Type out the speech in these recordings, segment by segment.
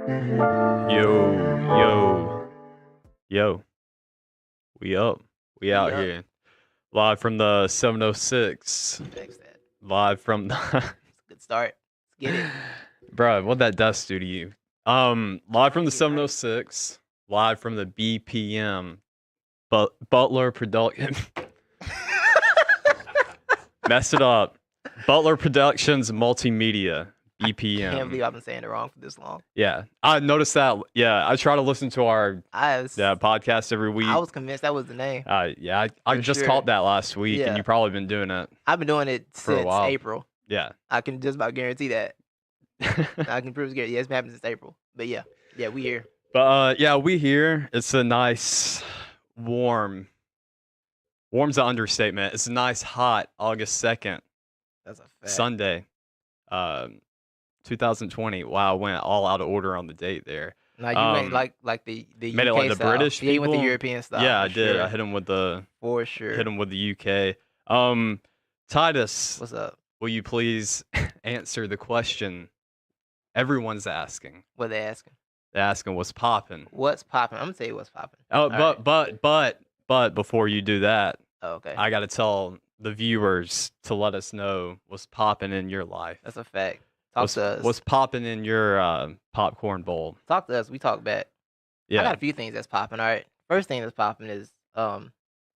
Yo, yo, we up. We out up. here. Live from the 706. Fix that. Live from the It's a good start. Let's get it. Bruh, what that dust do to you? Live from the Crazy, right? 706. Live from the BPM. Butler Production. Messed it up. Butler Productions Multimedia. Can't BPM. believe I've been saying it wrong for this long. Yeah. I noticed that. Yeah. I try to listen to our I was, podcast every week. I was convinced that was the name. Yeah, I For just sure. caught that last week, and Yeah. you probably been doing it I've been doing it for a since while. April. Yeah. I can just about guarantee that. I can prove it. Yeah, it's been happening since April. But yeah, we here. But yeah, we here. It's a nice, warm's an understatement. It's a nice, hot August 2nd, That's a fact. Sunday, 2020. Wow, I went all out of order on the date there. Now you went like the made it UK like the style. British Yeah, you went the people. European style. Yeah, for I did. Sure. I hit him with the UK. Titus, What's up? will you please answer the question everyone's asking? What they asking? They're asking what's popping. What's popping? I'm gonna tell you what's popping. Oh, All but before you do that, Oh, okay. I got to tell the viewers to let us know what's popping in your life. That's a fact. Talk to us. What's popping in your popcorn bowl? Talk to us. We talk back. Yeah. I got a few things that's popping. All right. First thing that's popping is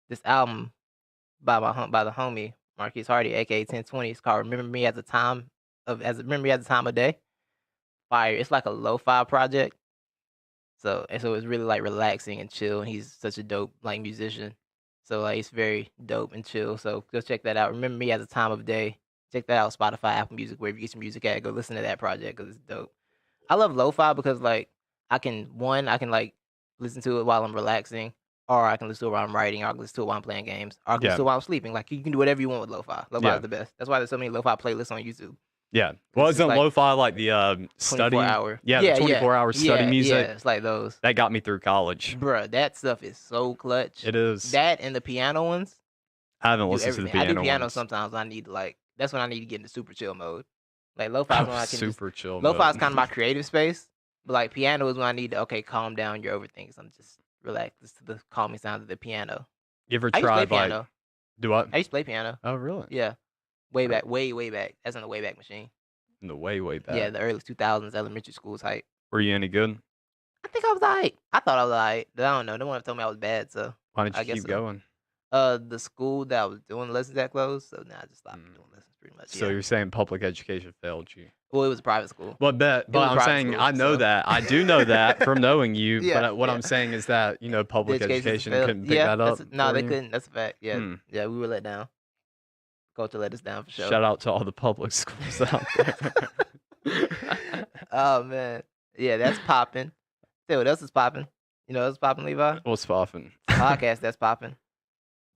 this album by the homie Marquise Hardy, aka 1020. It's called Remember Me at the Time of Day. Fire. It's like a lo-fi project. So it's really like relaxing and chill. And he's such a dope like musician. So like it's very dope and chill. So go check that out. Remember Me at the Time of Day. Check that out. Spotify, Apple Music, wherever you get your music at. Go listen to that project because it's dope. I love lo-fi because like I can like listen to it while I'm relaxing, or I can listen to it while I'm writing, or I can listen to it while I'm playing games, or I can listen to it while I'm sleeping. Like you can do whatever you want with lo-fi. Lo-fi is the best. That's why there's so many lo-fi playlists on YouTube. Yeah. Well, isn't like lo-fi like the study? 24-hour. Yeah, the 24-hour study music. Yeah, it's like those. That got me through college. Bruh, that stuff is so clutch. It is. That and the piano ones. I haven't listened to the piano I do piano ones. sometimes. I need to that's when I need to get into super chill mode. Like lo-fi is when I can super chill. Lo-fi is kind of my creative space, but like piano is when I need to calm down your overthinking. So I'm just relax, listen to the calming sounds of the piano. You ever I used to play tried piano. do what? I used to play piano. Oh, really? Yeah, way back. That's on the Wayback Machine. In the way back. Yeah, the early 2000s, elementary school type. Were you any good? I think I was alright. I thought I was alright, but I don't know. No one ever told me I was bad, so Why didn't I you guess keep so. going? The school that I was doing lessons at closed, so now I just stopped doing lessons pretty much. So yeah. you're saying public education failed you? Well, it was a private school. But was I'm private saying school, I know so- that. I do know that from knowing you. Yeah, but what yeah. I'm saying is that public The education failed. couldn't pick that up. No, for they you? couldn't. That's a fact. Yeah, Hmm. yeah, we were let down. Culture let us down for sure. Shout out to all the public schools out there. Oh man, yeah, that's popping. Tell what else is popping? You know what's popping, Levi? What's popping? Podcast that's popping.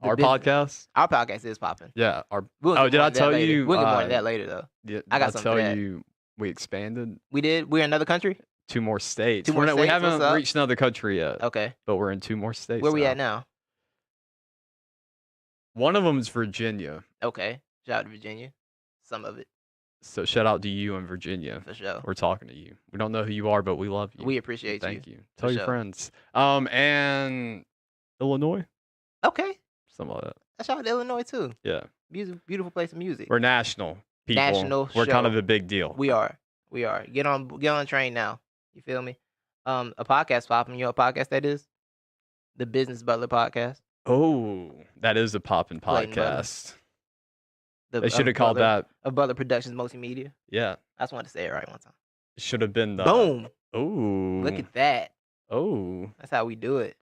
The Our business- podcast? Our podcast is popping. Yeah. Our. We'll Oh, get did more I into that tell later. you? We'll get more into that later though. Did I got I something tell for that. you we expanded We did. We're in another country. 2 more states. 2 more We states? haven't What's up? reached another country yet, Okay. but we're in 2 more states. Where we at now? One of them is Virginia. Okay. Shout out to Virginia. Some of it So shout out to you in Virginia. for sure. We're talking to you. We don't know who you are, but we love you. We appreciate Thank you. you. Tell your sure. friends. And Illinois, Okay. something like that. Shout out to Illinois too. Yeah, Beautiful place of music. we're national people. National We're kind show. of a big deal. We are. Get on the train now. You feel me? A podcast popping. You know what podcast that is? The Business Butler podcast. Oh, that is a poppin' Clayton Butler. podcast. The, They should have called that. Butler Productions Multimedia. Yeah, I just wanted to say it right one time. should have been the. Boom. Oh, Look at that. Oh, That's how we do it.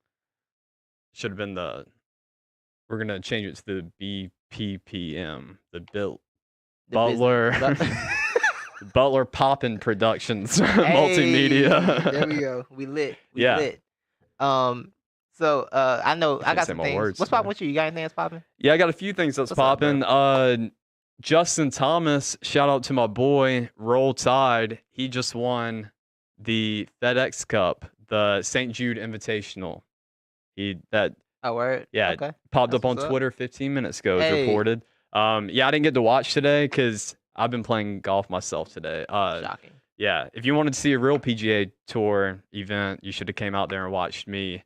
should have been the. We're gonna change it to the BPPM, the The Butler. Butler Poppin' Productions Multimedia. There we go. We lit. We Yeah. lit. So I know I Can't got say some my things. words What's today. popping with you? You got anything that's popping? Yeah, I got a few things that's What's up, bro? popping. Justin Thomas, shout out to my boy, Roll Tide. He just won the FedEx Cup, the St. Jude Invitational. Oh, word. Yeah, Okay. popped That's up on what's up. Twitter 15 minutes ago, as Hey. reported. Yeah, I didn't get to watch today because I've been playing golf myself today. Shocking. Yeah, if you wanted to see a real PGA Tour event, you should have came out there and watched me.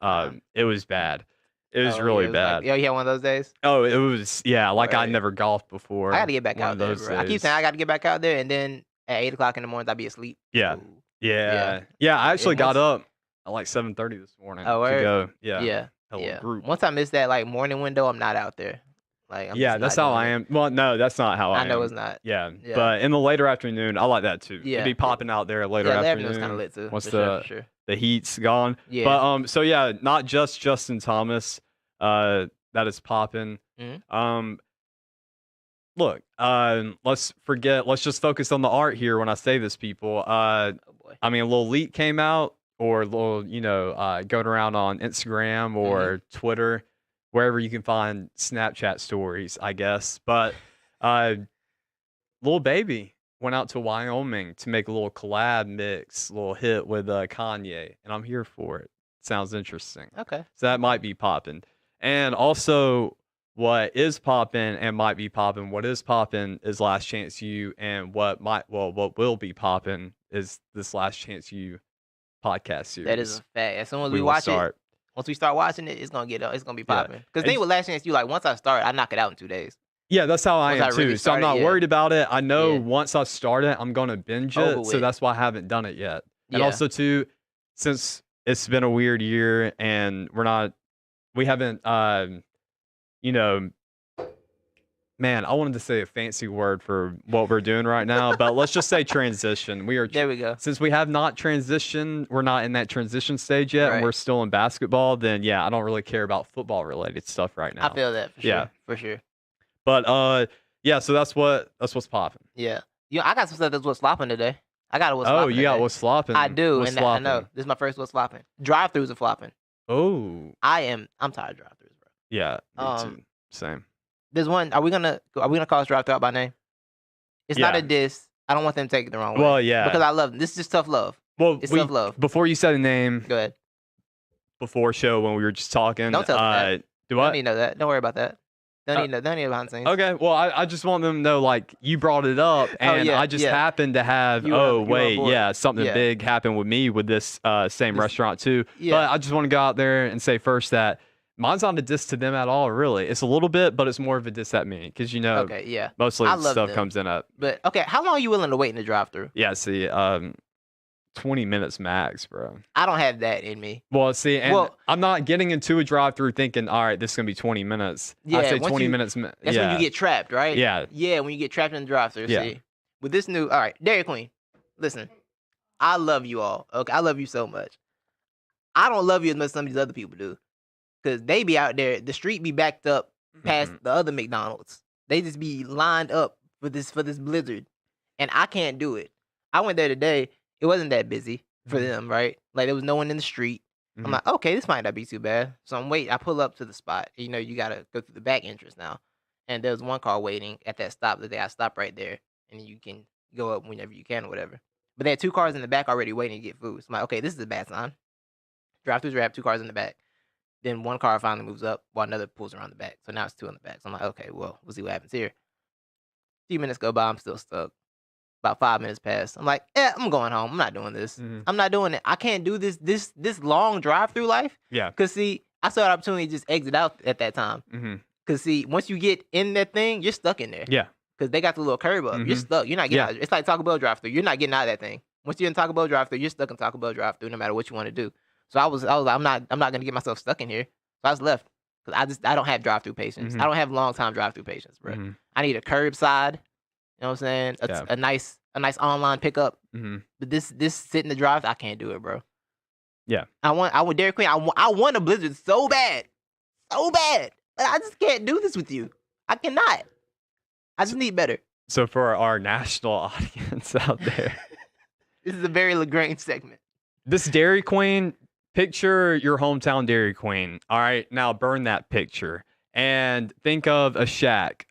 It was bad. It was really bad. Yo, you had one of those days? Oh, it was, yeah, like I Right. never golfed before. I got to get back One out of there, those bro. I keep days. saying I got to get back out there, and then at 8 o'clock in the morning, I'll be asleep. Yeah. So, Yeah. I actually got up at like 7:30 this morning Oh, to word? go. Yeah. Yeah. A little group. Once I miss that like morning window, I'm not out there. Like, I'm Yeah, just that's not how doing I it. am. Well, no, that's not how I am. I know it's not. Yeah. Yeah. But in the later afternoon, I like that too. Yeah. It'd be popping out there later Yeah, afternoon. afternoon's kind of lit too. Once for sure. the heat's gone. Yeah. But so yeah, not just Justin Thomas that is popping. Mhm. Look, let's just focus on the art here when I say this, people. Oh boy. I mean, a little leak came out, or a little, going around on Instagram or Twitter, wherever you can find Snapchat stories, I guess. But Lil Baby went out to Wyoming to make a little collab mix, little hit with Kanye, and I'm here for it. Sounds interesting. Okay. So that might be popping. And also, what is popping and might be popping, what is popping is Last Chance U, and what will be popping is this Last Chance U podcast series. That is a fact. As soon as We we will watch start. it, once we start watching it, it's gonna be Yeah. popping. Because thing with Last Chance U, like once I start, I knock it out in 2 days. Yeah, that's how I Once am I too. really So I'm start it, not yeah. worried about it. I know Yeah. once I start it, I'm gonna binge Over it. So with. that's why I haven't done it yet. And Yeah. also too, since it's been a weird year and we haven't, man, I wanted to say a fancy word for what we're doing right now, but let's just say transition. There we go. Since we have not transitioned, we're not in that transition stage yet, and Right. we're still in basketball, then yeah, I don't really care about football related stuff right now. I feel that for sure. Yeah. For sure. But yeah, so that's what's popping. Yeah. I got some stuff that's what's flopping today. I got what's Oh, flopping you got today. what's flopping. I do, What's and I flopping? know this is my first what's flopping. Drive-throughs are flopping. Oh, I'm tired of drive-throughs, bro. yeah, me Um, too. Same. There's one. Are we gonna call this drive-through out by name? It's not Yeah. a diss. I don't want them to take it the wrong way. Well, yeah. Because I love them. This is just tough love. Well, It's self-love. before you said the name, Go ahead. before show when we were just talking. Don't tell them that. Do Don't what? need to know that. Don't worry about that. Don't need to know behind the scenes. Okay, well, I just want them to know, like, you brought it up, and yeah, I just yeah. happened to have, You were on wait, board. yeah, something Yeah. big happened with me with this same restaurant, too. Yeah. But I just want to go out there and say first that mine's not a diss to them at all, really. It's a little bit, but it's more of a diss at me, because, Okay, yeah. mostly I love stuff them. comes in at, But okay, how long are you willing to wait in the drive-through? yeah, see, 20 minutes max, bro. I don't have that in me. Well, see, and Well- I'm not getting into a drive-through thinking, all right, this is going to be 20 minutes. I Yeah, say once 20 you- minutes. That's when you get trapped, right? Yeah. Yeah, when you get trapped in the drive-through. Yeah. See, with this new, all right, Dairy Queen. Listen, I love you all. Okay, I love you so much. I don't love you as much as some of these other people do, because they be out there. The street be backed up past Mhm. the other McDonald's. They just be lined up for this blizzard, and I can't do it. I went there today. It wasn't that busy for Mhm. them, right? Like there was no one in the street. Mhm. I'm like, okay, this might not be too bad. So I'm waiting. I pull up to the spot. You know, you gotta go through the back entrance now. And there's one car waiting at that stop that they got stop right there, and you can go up whenever you can or whatever. But they had 2 cars in the back already waiting to get food. So I'm like, okay, this is a bad sign. Drive-throughs have 2 cars in the back. Then one car finally moves up while another pulls around the back. So now it's 2 in the back. So I'm like, okay, well, we'll see what happens here. A few minutes go by, I'm still stuck. About 5 minutes pass. I'm like, I'm going home. I'm not doing this. Mhm. I'm not doing it. I can't do this long drive-through life. Yeah. Cause see, I saw an opportunity to just exit out at that time. Mm-hmm. Cause see, once you get in that thing, you're stuck in there. Yeah. Cause they got the little curb up. You're Mhm. stuck. You're not getting Yeah. out. It's like Taco Bell drive-through. You're not getting out of that thing. Once you're in Taco Bell drive-through, you're stuck in Taco Bell drive-through no matter what you want to do. So I was like, I'm not gonna get myself stuck in here. So I was left. Cause I don't have drive-through patience. Mhm. I don't have long time drive-through patience, bro. Mhm. I need a curbside. You know what I'm saying? Yeah. A nice online pickup. Mm-hmm. But this sit in the drive, I can't do it, bro. Yeah. I want Dairy Queen. I want a Blizzard so bad, but I just can't do this with you. I cannot. I just need better. So for our national audience out there, This is a very Lagrange segment. this Dairy Queen, picture your hometown Dairy Queen. All right, now burn that picture and think of a shack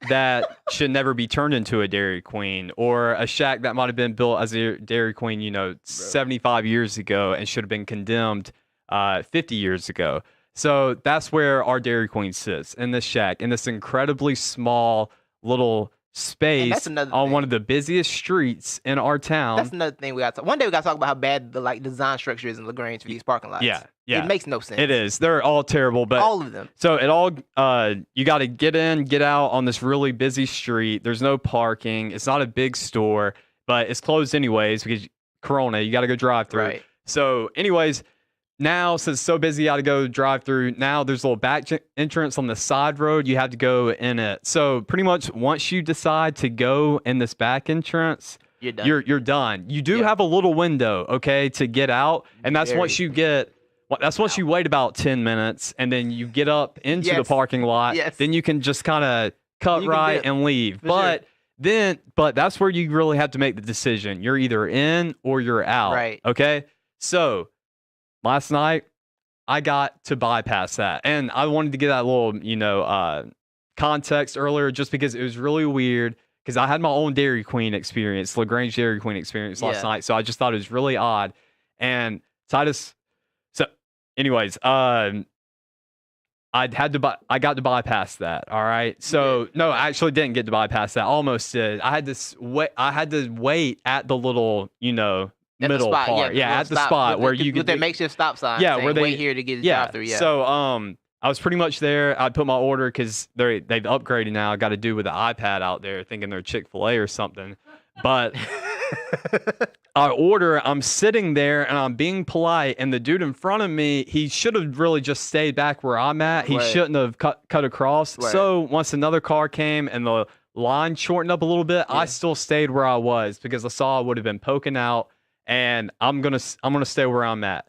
that should never be turned into a Dairy Queen, or a shack that might have been built as a Dairy Queen, 75 years ago and should have been condemned 50 years ago. So that's where our Dairy Queen sits, in this shack, in this incredibly small little space another on thing. one of the busiest streets in our town. That's another thing we got to. One day we got to talk about how bad the design structure is in LaGrange for these parking lots. Yeah. It makes no sense. It is. They're all terrible, but all of them. So it all you got to get in, get out on this really busy street. There's no parking. It's not a big store, but it's closed anyways because Corona. You got to go drive through. Right. So, anyways, now since it's so busy, you got to go drive through. Now there's a little back entrance on the side road. You have to go in it. So pretty much once you decide to go in this back entrance, you're done. You're done. You do have a little window, okay, to get out, and that's once you get. That's once you wait about 10 minutes, and then you get up into the parking lot. Then you can just kind of cut right and leave. But that's where you really have to make the decision. You're either in or you're out. Right. Okay. So last night I got to bypass that, and I wanted to get that little, context earlier, just because it was really weird. Because I had my own Dairy Queen experience, LaGrange Dairy Queen experience last night. So I just thought it was really odd. And Titus. Anyways, I got to bypass that. All right. So no, I actually didn't get to bypass that. Almost did. I had to wait at the little, middle part. Yeah, at the spot where you get their makeshift stop sign. Yeah, where they wait here to get the drive through. Yeah. So I was pretty much there. I put my order because they've upgraded now. I got to do with the iPad out there, thinking they're Chick-fil-A or something. But I order, I'm sitting there and I'm being polite, and the dude in front of me, he should have really just stayed back where I'm at. He shouldn't have cut across. So once another car came and the line shortened up a little bit, I still stayed where I was because I saw I would have been poking out, and I'm gonna stay where I'm at.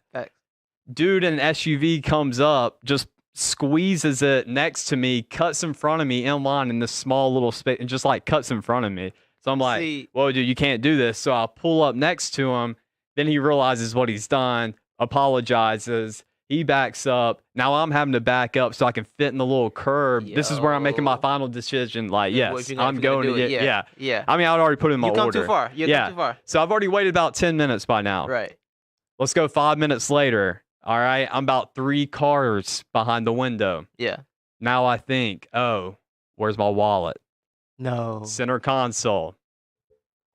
Dude in an SUV comes up, just squeezes it next to me, cuts in front of me in line in this small little space, and just like cuts in front of me. So I'm like, whoa, dude, you can't do this. So I pull up next to him. Then he realizes what he's done, apologizes. He backs up. Now I'm having to back up so I can fit in the little curb. This is where I'm making my final decision. Like, yes, I'm going to get, yeah. I mean, I'd already put in my order. You come too far. You come too far. So I've already waited about 10 minutes by now. Right. Let's go 5 minutes later. All right. I'm about 3 cars behind the window. Yeah. Now I think, oh, where's my wallet? No. Center console.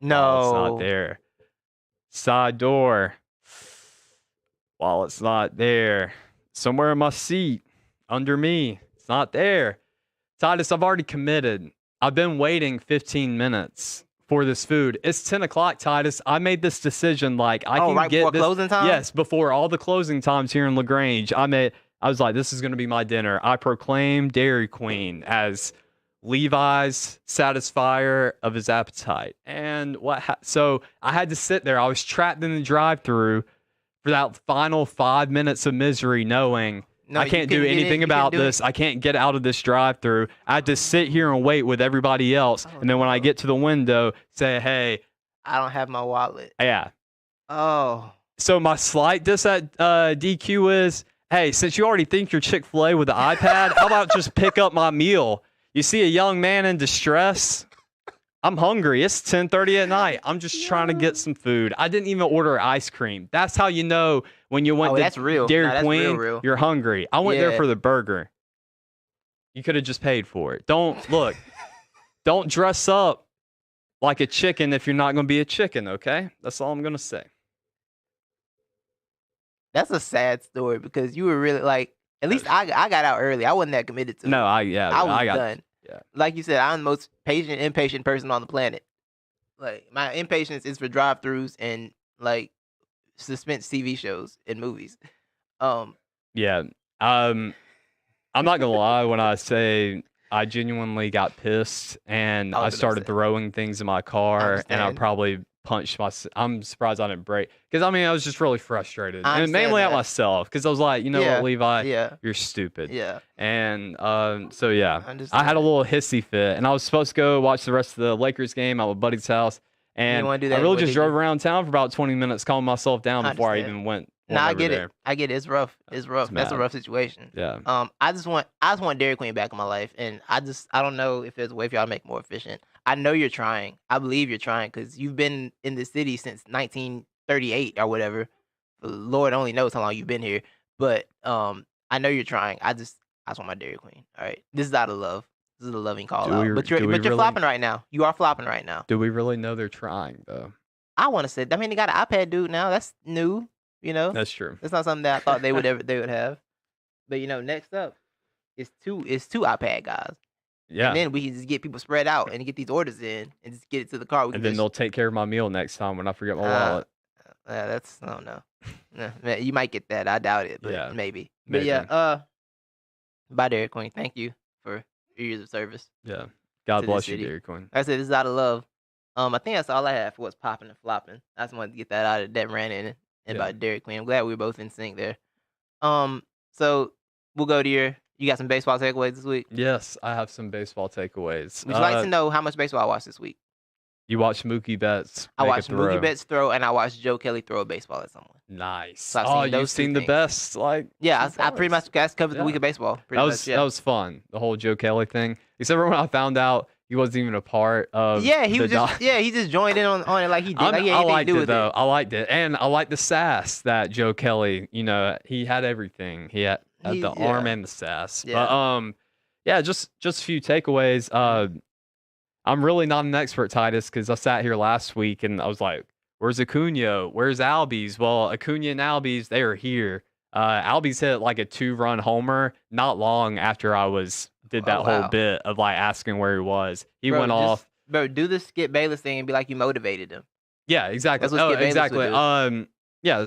No. Wallet's not there. Side door. Wallet's not there. Somewhere in my seat. Under me. It's not there. Titus, I've already committed. I've been waiting 15 minutes for this food. It's 10 o'clock, Titus. I made this decision I can get this. Closing time? Yes, before all the closing times here in LaGrange. I was like, this is going to be my dinner. I proclaim Dairy Queen as Levi's satisfier of his appetite. And so I had to sit there. I was trapped in the drive-thru for that final 5 minutes of misery, knowing I can't do anything about this. I can't get out of this drive-thru. I had to sit here and wait with everybody else. And then when I get to the window, say, hey, I don't have my wallet. Yeah. Oh. So my slight diss at DQ is, hey, since you already think you're Chick-fil-A with the iPad, how about just pick up my meal? You see a young man in distress? I'm hungry. It's 10:30 at night. I'm just trying to get some food. I didn't even order ice cream. That's how you know when you went to Dairy Queen, you're hungry. I went there for the burger. You could have just paid for it. Don't dress up like a chicken if you're not going to be a chicken, okay? That's all I'm going to say. That's a sad story because you were really at least I got out early. I wasn't that committed to it. No, I was done. Yeah. Like you said, I'm the most patient, impatient person on the planet. Like, my impatience is for drive-thrus and suspense TV shows and movies. Yeah. I'm not gonna lie when I say I genuinely got pissed and I started throwing things in my car, and I probably punched myself. I'm surprised I didn't break, because I was just really frustrated, and mainly at myself, because I was like, what, Levi, you're stupid. Yeah. And so yeah, I had a little hissy fit, and I was supposed to go watch the rest of the Lakers game at my buddy's house, and I really just drove around town for about 20 minutes, calming myself down before I even went. I get it. I get it. It's rough. It's rough. That's a rough situation. Yeah. I just want Dairy Queen back in my life, and I don't know if there's a way for y'all to make it more efficient. I know you're trying. I believe you're trying, because you've been in the city since 1938 or whatever. Lord only knows how long you've been here. But I know you're trying. I just want my Dairy Queen. All right. This is out of love. This is a loving call Do out. we- But do you're we really- flopping right now. You are flopping right now. Do we really know they're trying though? I want to say. I mean, they got an iPad dude now. That's new. You know, That's true. that's not something that I thought they would have. But next up is two iPad guys. Yeah. And then we can just get people spread out and get these orders in and just get it to the car. And then they'll take care of my meal next time when I forget my wallet. That's I don't know. Man, you might get that. I doubt it, but Yeah, maybe. But maybe. yeah, bye Dairy Queen. Thank you for your years of service. Yeah. God to bless the you, city. Dairy Queen. Like I said, this is out of love. I think that's all I have for what's popping and flopping. I just wanted to get that out of that ran in and Yeah. about Dairy Queen. I'm glad we were both in sync there. So we'll go to you got some baseball takeaways this week? Yes, I have some baseball takeaways. Would you like to know how much baseball I watched this week? You watched Mookie Betts. I make a watched Mookie throw. Betts throw, and I watched Joe Kelly throw a baseball at someone. Nice. So I've oh, seen those you've two seen the things. best. Like Yeah, two I pretty parts. much that's covered the Yeah. week of baseball. Pretty That much, was yeah. that was fun. The whole Joe Kelly thing. Except for when I found out he wasn't even a part of. Yeah, he the was just he just joined in on it like he did. Like, he I had anything to liked do it with though. I liked it, and I liked the sass that Joe Kelly. He had everything. He had the arm and the sass. Yeah. But yeah, just a few takeaways. I'm really not an expert, Titus, because I sat here last week and I was like, "Where's Acuna? Where's Albies?" Well, Acuna and Albies, they are here. Albies hit like a 2-run homer not long after I did that whole bit of like asking where he was. He went off. Bro, do the Skip Bayless thing and be like you motivated him. Yeah, exactly. That's what Skip Bayless would exactly. do. Yeah,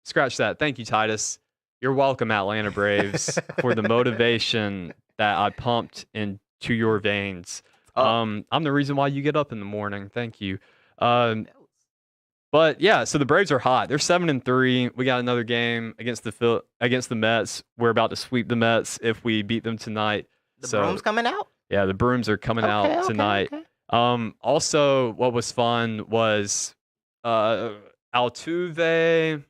scratch that. Thank you, Titus. You're welcome, Atlanta Braves, for the motivation that I pumped into your veins. I'm the reason why you get up in the morning. Thank you. But yeah, so the Braves are hot. They're 7-3. We got another game against the Mets. We're about to sweep the Mets if we beat them tonight. The Brooms coming out? Yeah, the Brooms are coming out tonight. Okay. Also, what was fun was Altuve.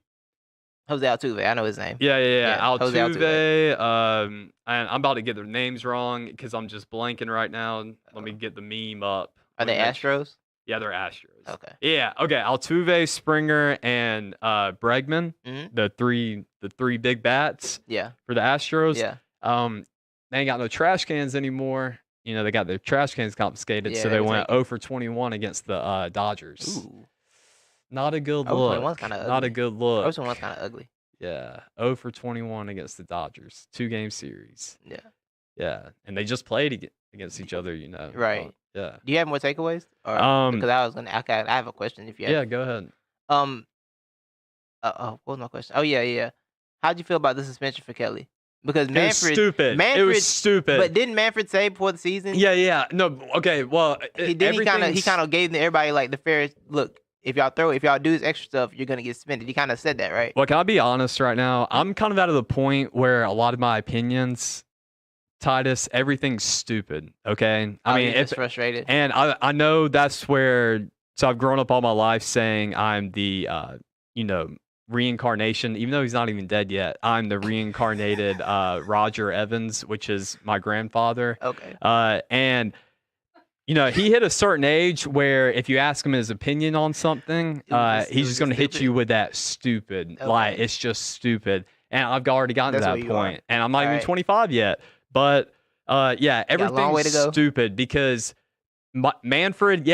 Jose Altuve, I know his name. Yeah. Jose Altuve. And I'm about to get their names wrong because I'm just blanking right now. Let me get the meme up. Are they Astros? Yeah, they're Astros. Okay. Yeah. Okay. Altuve, Springer, and Bregman, Mhm. the three big bats. Yeah. For the Astros. Yeah. They ain't got no trash cans anymore. They got their trash cans confiscated, Yeah, so they they were went taken. 0 for 21 against the Dodgers. Ooh. Not a good 0 for look. 21 's kinda Not a ugly. good look. First one's kind of ugly. Yeah, 0 for 21 against the Dodgers. 2-game series. Yeah. Yeah, and they just played against each other, Right. Yeah. Do you have more takeaways? Or, because I have a question if you have. Yeah, go ahead. What was my question? Oh yeah. How'd you feel about the suspension for Kelly? Because It was Manfred, stupid. It was stupid. But didn't Manfred say before the season? Yeah. No, okay, well, He kind of gave everybody like the fair look. If y'all do this extra stuff, you're gonna get suspended. He kind of said that, right? Well, can I be honest right now? I'm kind of out of the point where a lot of my opinions, Titus, everything's stupid. Okay, I mean, it's frustrated. And I know that's where. So I've grown up all my life saying I'm the reincarnation, even though he's not even dead yet. I'm the reincarnated Roger Evans, which is my grandfather. Okay. And he hit a certain age where if you ask him his opinion on something, he's just going to hit you with that stupid. Okay. Like, it's just stupid. And I've already gotten That's to where that you point. are. And I'm not even Alright. 25 yet. But, yeah, got a long way to everything's go. stupid because Manfred,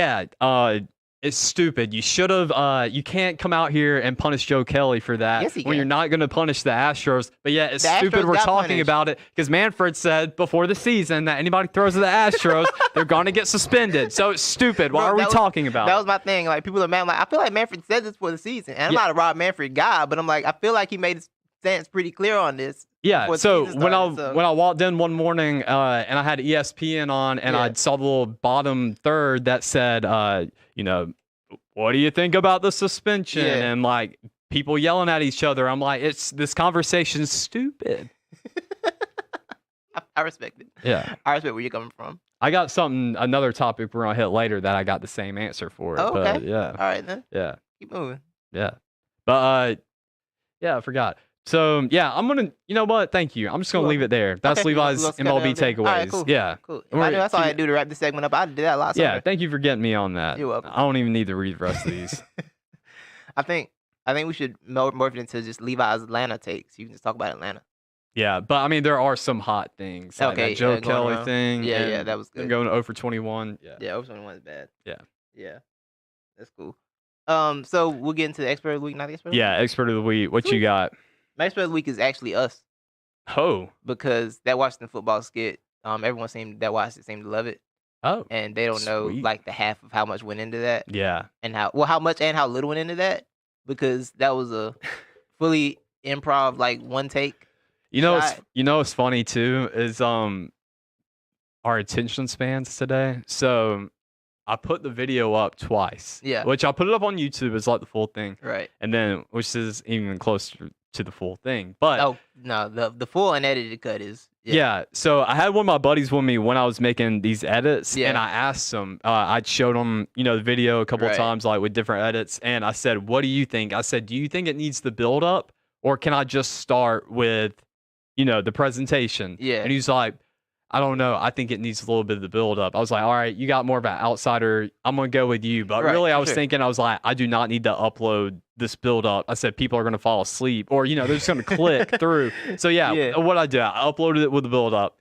it's stupid. You should have. You can't come out here and punish Joe Kelly for that Yes, he when can. you're not going to punish the Astros. But yeah, it's The stupid. Astros We're got talking punished. about it because Manfred said before the season that anybody throws at the Astros, they're going to get suspended. So it's stupid. Why Bro, are we that was- talking about That it? was my thing. Like people are mad. I'm like, I feel like Manfred said this for the season, and I'm Yeah. not a Rob Manfred guy, but I'm like, I feel like he made his stance pretty clear on this. Yeah. before the So season when started, I walked in one morning and I had ESPN on and Yeah. I saw the little bottom third that said, what do you think about the suspension? Yeah. And like people yelling at each other. I'm like, this conversation's stupid. I respect it. Yeah. I respect where you're coming from. I got another topic we're gonna hit later that I got the same answer for. Oh, okay. But yeah. All right then, Yeah. keep moving. Yeah. But yeah, I forgot. So yeah, I'm gonna. You know what? Thank you. I'm just gonna Cool. leave it there. That's Okay. Levi's Who else got MLB down there? takeaways. All right, cool. Yeah. Cool. If We're- I knew that's all I keep- had to do to wrap this segment up, I'd do that a lot. Yeah. sooner. Thank you for getting me on that. You're welcome. I don't even need to read the rest of these. I think we should morph it into just Levi's Atlanta takes. You can just talk about Atlanta. Yeah, but I mean, there are some hot things like Okay, that Joe going Kelly around. thing. Yeah, and that was them good. going over 21. Yeah, Yeah, Ocean 21 is bad. yeah, Yeah, that's cool. So we'll get into the expert of the week, not the expert of the yeah. week. Expert of the week. What you Sweet. got? My expert of the week is actually us Oh, because that Washington football skit. Everyone that watched it seemed to love it, oh, and they don't know sweet. like the half of how much went into that, Yeah. and how much and how little went into that because that was a fully improv like one take shot. What's funny too is our attention spans today. So I put the video up twice. Yeah. Which I put it up on YouTube as like the full thing. Right. And then which is even closer to the full thing. But Oh no, the full unedited cut is yeah. So I had one of my buddies with me when I was making these edits, Yeah. and I asked him. I showed him, the video a couple of Right. times, like with different edits, and I said, "What do you think?" I said, "Do you think it needs the build up, or can I just start with, the presentation?" Yeah. And he's like, "I don't know. I think it needs a little bit of the build up." I was like, "All right, you got more of an outsider. I'm gonna go with you." But Right, really, I for was sure. thinking, I was like, I do not need to upload this build up. I said people are gonna fall asleep, or they're just gonna click through. So yeah, Yeah. what I did, I uploaded it with the build up.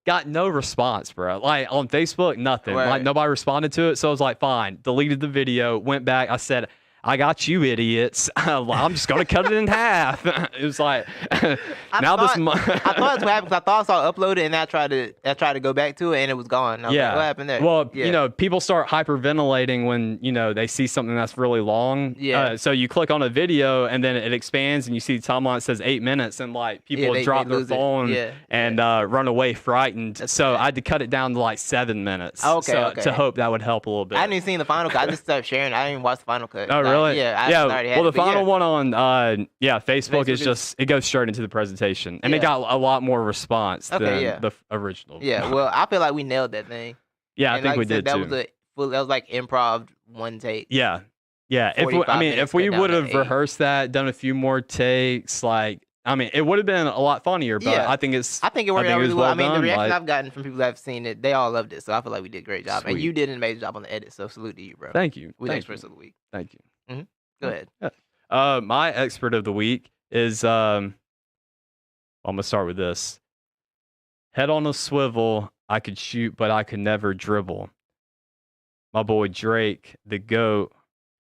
Got no response, bro. Like on Facebook, nothing. Right. Like nobody responded to it. So I was like, fine. Deleted the video. Went back. I said, I got you, idiots. I'm just gonna cut it in half. It was like, I thought that's what happened because I thought I saw it uploaded and I tried to go back to it and it was gone. I was like, what happened there? Well, Yeah. people start hyperventilating when, they see something that's really long. Yeah. So you click on a video and then it expands and you see the timeline that says 8 minutes and like people they drop their lose it. phone Yeah, and run away frightened. That's so bad. I had to cut it down to like 7 minutes. Okay, so, okay. to hope that would help a little bit. I hadn't even seen the final cut. I just started sharing. I didn't even watch the final cut. Oh, really? I already had well, it, the but final yeah. one on Facebook Facebook is is- just it goes straight into the presentation, and it Yeah. got a lot more response Okay, than yeah. the original. Yeah, well, I feel like we nailed that thing. yeah, I And think like we I said, did that too. that was like improv one take. Yeah, yeah. If 45 minutes if we cut down would to have 8. rehearsed that, done a few more takes, it would have been a lot funnier. But Yeah. I think I think it worked out was really well. I mean, the done, reaction like- I've gotten from people that have seen it, they all loved it. So I feel like we did a great job. And Sweet. you did an amazing job on the edit. So salute to you, bro. Thank you. With Thank experts you. of the week. Thank you. Go ahead. My expert of the week is I'm gonna start with this. Head on a swivel, I could shoot, but I could never dribble. My boy Drake, the GOAT,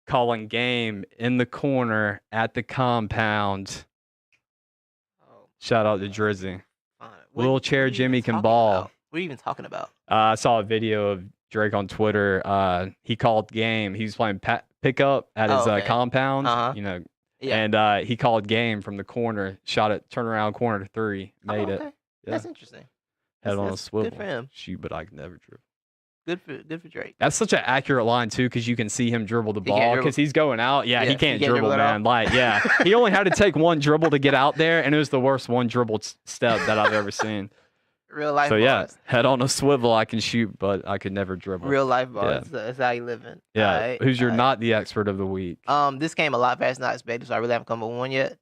calling game in the corner at the compound. Oh, Shout out to Drizzy. fine. Wheelchair what are you Jimmy even can talking ball. about? What are you even talking about? I saw a video of Drake on Twitter. He called game. He was playing pickup at his Oh, okay. compound. Uh-huh. Yeah. And he called game from the corner. Shot it, turnaround corner 3, made it. Okay. Yeah. That's interesting. Head on a That's swivel. Good for him. Shoot, but I can never dribble. Good for Drake. That's such an accurate line too, because you can see him dribble the He can't ball dribble. because he's going out. Yeah, Yeah, he he can't can't dribble, dribble at man. Like, yeah, he only had to take one dribble to get out there, and it was the worst one dribble step that I've ever seen. Real life So yeah, bars. head on a swivel, I can shoot, but I could never dribble. Real life bars. That's how you living. Yeah. Alright, Who's your alright. not the expert of the week? This came a lot faster than I expected, so I really haven't come up with one yet.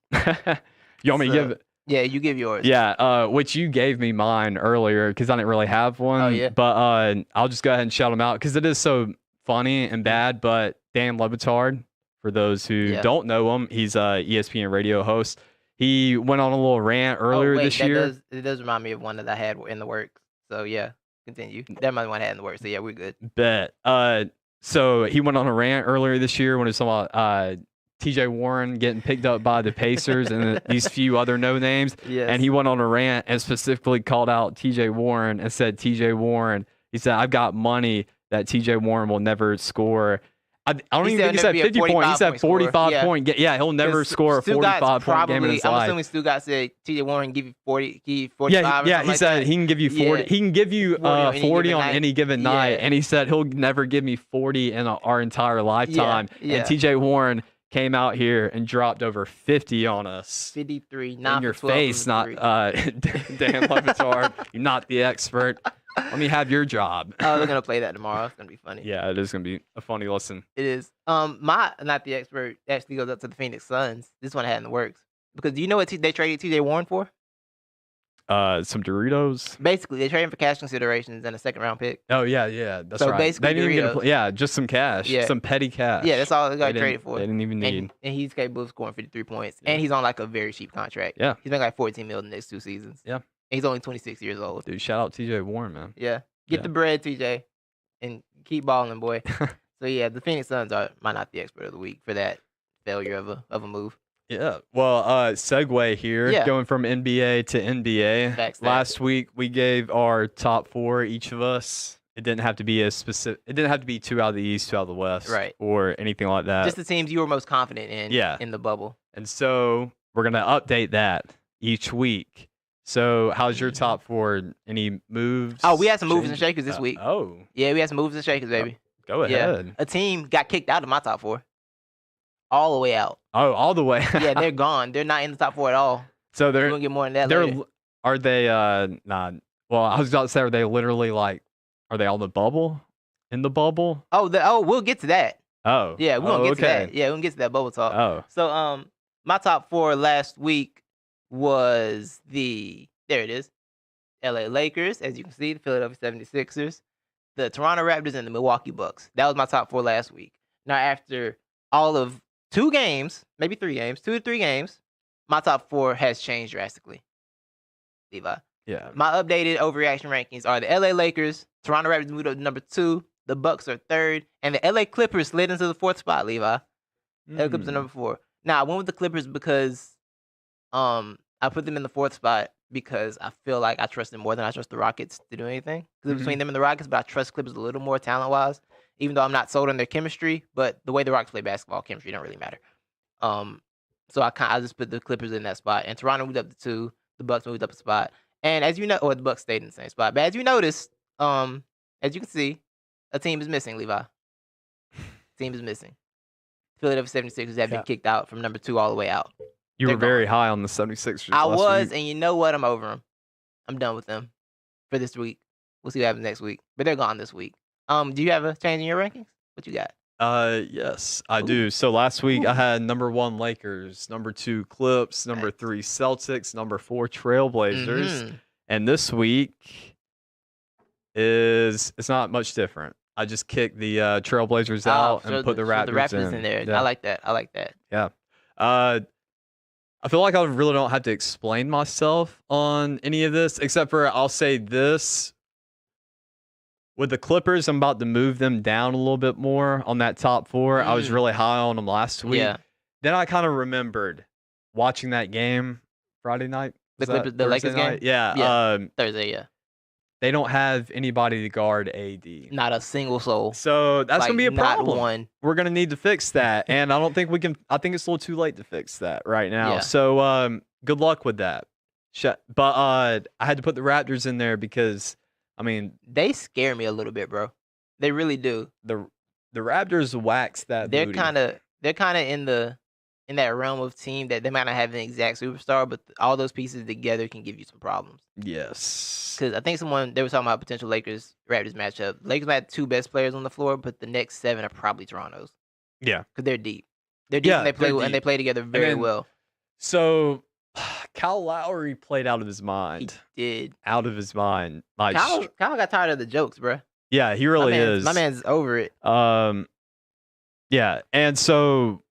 You want me to so- give? Yeah, you give yours. Yeah, which you gave me mine earlier because I didn't really have one. Oh, yeah? But I'll just go ahead and shout them out because it is so funny and bad. But Dan Levitard, for those who Yeah. don't know him, he's a ESPN radio host. He went on a little rant Oh, earlier wait, this that year. It does remind me of one that I had in the works. So yeah, continue. That might be one I had in the works. So yeah, we're good. Bet. So he went on a rant earlier this year when it was about TJ Warren getting picked up by the Pacers and these few other no names. Yes. And he went on a rant and specifically called out TJ Warren and said, TJ Warren, he said, I've got money that TJ Warren will never score. I don't He even think he said said 50 points. He said 45 Yeah. point. Yeah, he'll never score a 45 point game in his I'm life. assuming Stu got said TJ Warren give you 45 Yeah, or yeah. something He like said that. he can give you 40. Yeah. He can give you 40 on any given night, Yeah. and he said he'll never give me 40 in our entire lifetime. Yeah. And TJ Warren came out here and dropped over 50 on us. 53, In 9 your for 12 face, from not three. Dan Levitard. You're not the expert. Let me have your job. Oh, they're gonna play that tomorrow. It's gonna be funny. Yeah, it is gonna be a funny listen. It is. My not the expert actually goes up to the Phoenix Suns. This one I had in the works because do you know what they traded TJ Warren for? Some Doritos. Basically, they're trading for cash considerations and a second round pick. Oh yeah, that's So right. basically They didn't even get Doritos. yeah, just some cash, Yeah. some petty cash. Yeah, that's all they got They traded didn't- for. They didn't even need. And he's capable of scoring 53 points. Yeah. And he's on like a very cheap contract. Yeah. He's making like 14 mil in the next 2 seasons. Yeah. And he's only 26 years old. Dude, shout out TJ Warren, man. Yeah. Get Yeah. the bread, TJ. And keep balling, boy. So yeah, the Phoenix Suns might not the expert of the week for that failure of a move. Yeah. Well, segue here, Yeah. going from NBA to NBA. Facts, Last week we gave our top 4 each of us. It didn't have to be as specific. It didn't have to be 2 out of the East, 2 out of the West, Right. or anything like that. Just the teams you were most confident in. Yeah. In the bubble. And so we're gonna update that each week. So how's your top 4? Any moves? Oh, we had some moves and changes? shakers this week. Oh, Yeah, we had some moves and shakers, baby. go Yeah. ahead. A team got kicked out of my top 4. All the way out. Oh, all the way. Yeah, they're gone. They're not in the top 4 at all. So We're they're gonna get more than that they're later. are they nah? Well, I was about to say, are they literally like? Are they on the bubble? In the bubble? We'll get to that. Oh, Yeah, we're gonna get to okay. that. Yeah, we're gonna get to that bubble talk. Oh, So my top 4 last week was there it is. LA Lakers, as you can see, the Philadelphia 76ers, the Toronto Raptors, and the Milwaukee Bucks. That was my top 4 last week. Now after all of 2 games, maybe 3 games, 2 to 3 games, my top 4 has changed drastically. Levi. yeah. My updated overreaction rankings are the LA Lakers, Toronto Raptors moved up to number 2, the Bucks are 3rd, and the LA Clippers slid into the 4th spot, Levi. LA Clippers are number 4. Now I went with the Clippers because I put them in the 4th spot because I feel like I trust them more than I trust the Rockets to do anything. Because between them and the Rockets, but I trust Clippers a little more talent-wise, even though I'm not sold on their chemistry. But the way the Rockets play basketball, chemistry don't really matter. So I just put the Clippers in that spot, and Toronto moved up to 2. The Bucks moved up a spot, and as you know, or the Bucks stayed in the same spot. But as you noticed, as you can see, a team is missing. Levi, team is missing. Philadelphia 76ers have been kicked out from number 2 all the way out. You They're were very high on the 76ers. I last was, week. and you know what? I'm over them. I'm done with them for this week. We'll see what happens next week. But they're gone this week. Do you have a change in your rankings? What you got? Yes, I Ooh. do. So last week I Ooh. had number 1 Lakers, number 2 Clips, number 3 Celtics, number 4 Trailblazers, Mhm. and this week it's not much different. I just kicked the Trailblazers out and put the Raptors in there. Yeah. I like that. I like that. Yeah. I feel like I really don't have to explain myself on any of this, except for I'll say this. With the Clippers, I'm about to move them down a little bit more on that top 4. I was really high on them last week. Yeah. Then I kind of remembered watching that game Friday night. The Was that Clippers, the Lakers Thursday night? game? Yeah. Yeah. Thursday, yeah. They don't have anybody to guard AD. Not a single soul. So that's going to be a not problem. one. We're going to need to fix that. And I don't think we can. I think it's a little too late to fix that right now. Yeah. So good luck with that. But I had to put the Raptors in there because, I mean, They scare me a little bit, bro. They really do. the Raptors wax that They're booty. kind of in that realm of team that they might not have an exact superstar, but all those pieces together can give you some problems. Yes. Because I think they were talking about potential Lakers Raptors matchup. Lakers might have 2 best players on the floor, but the next 7 are probably Toronto's. Yeah. Because they're deep. They're deep, Yeah, and they play they're and they deep. play together very then- well. So Kyle Lowry played out of his He mind. did. Out of his mind. Like, Kyle got tired of the jokes, bro. yeah, he really is. My man's over it. Yeah, and so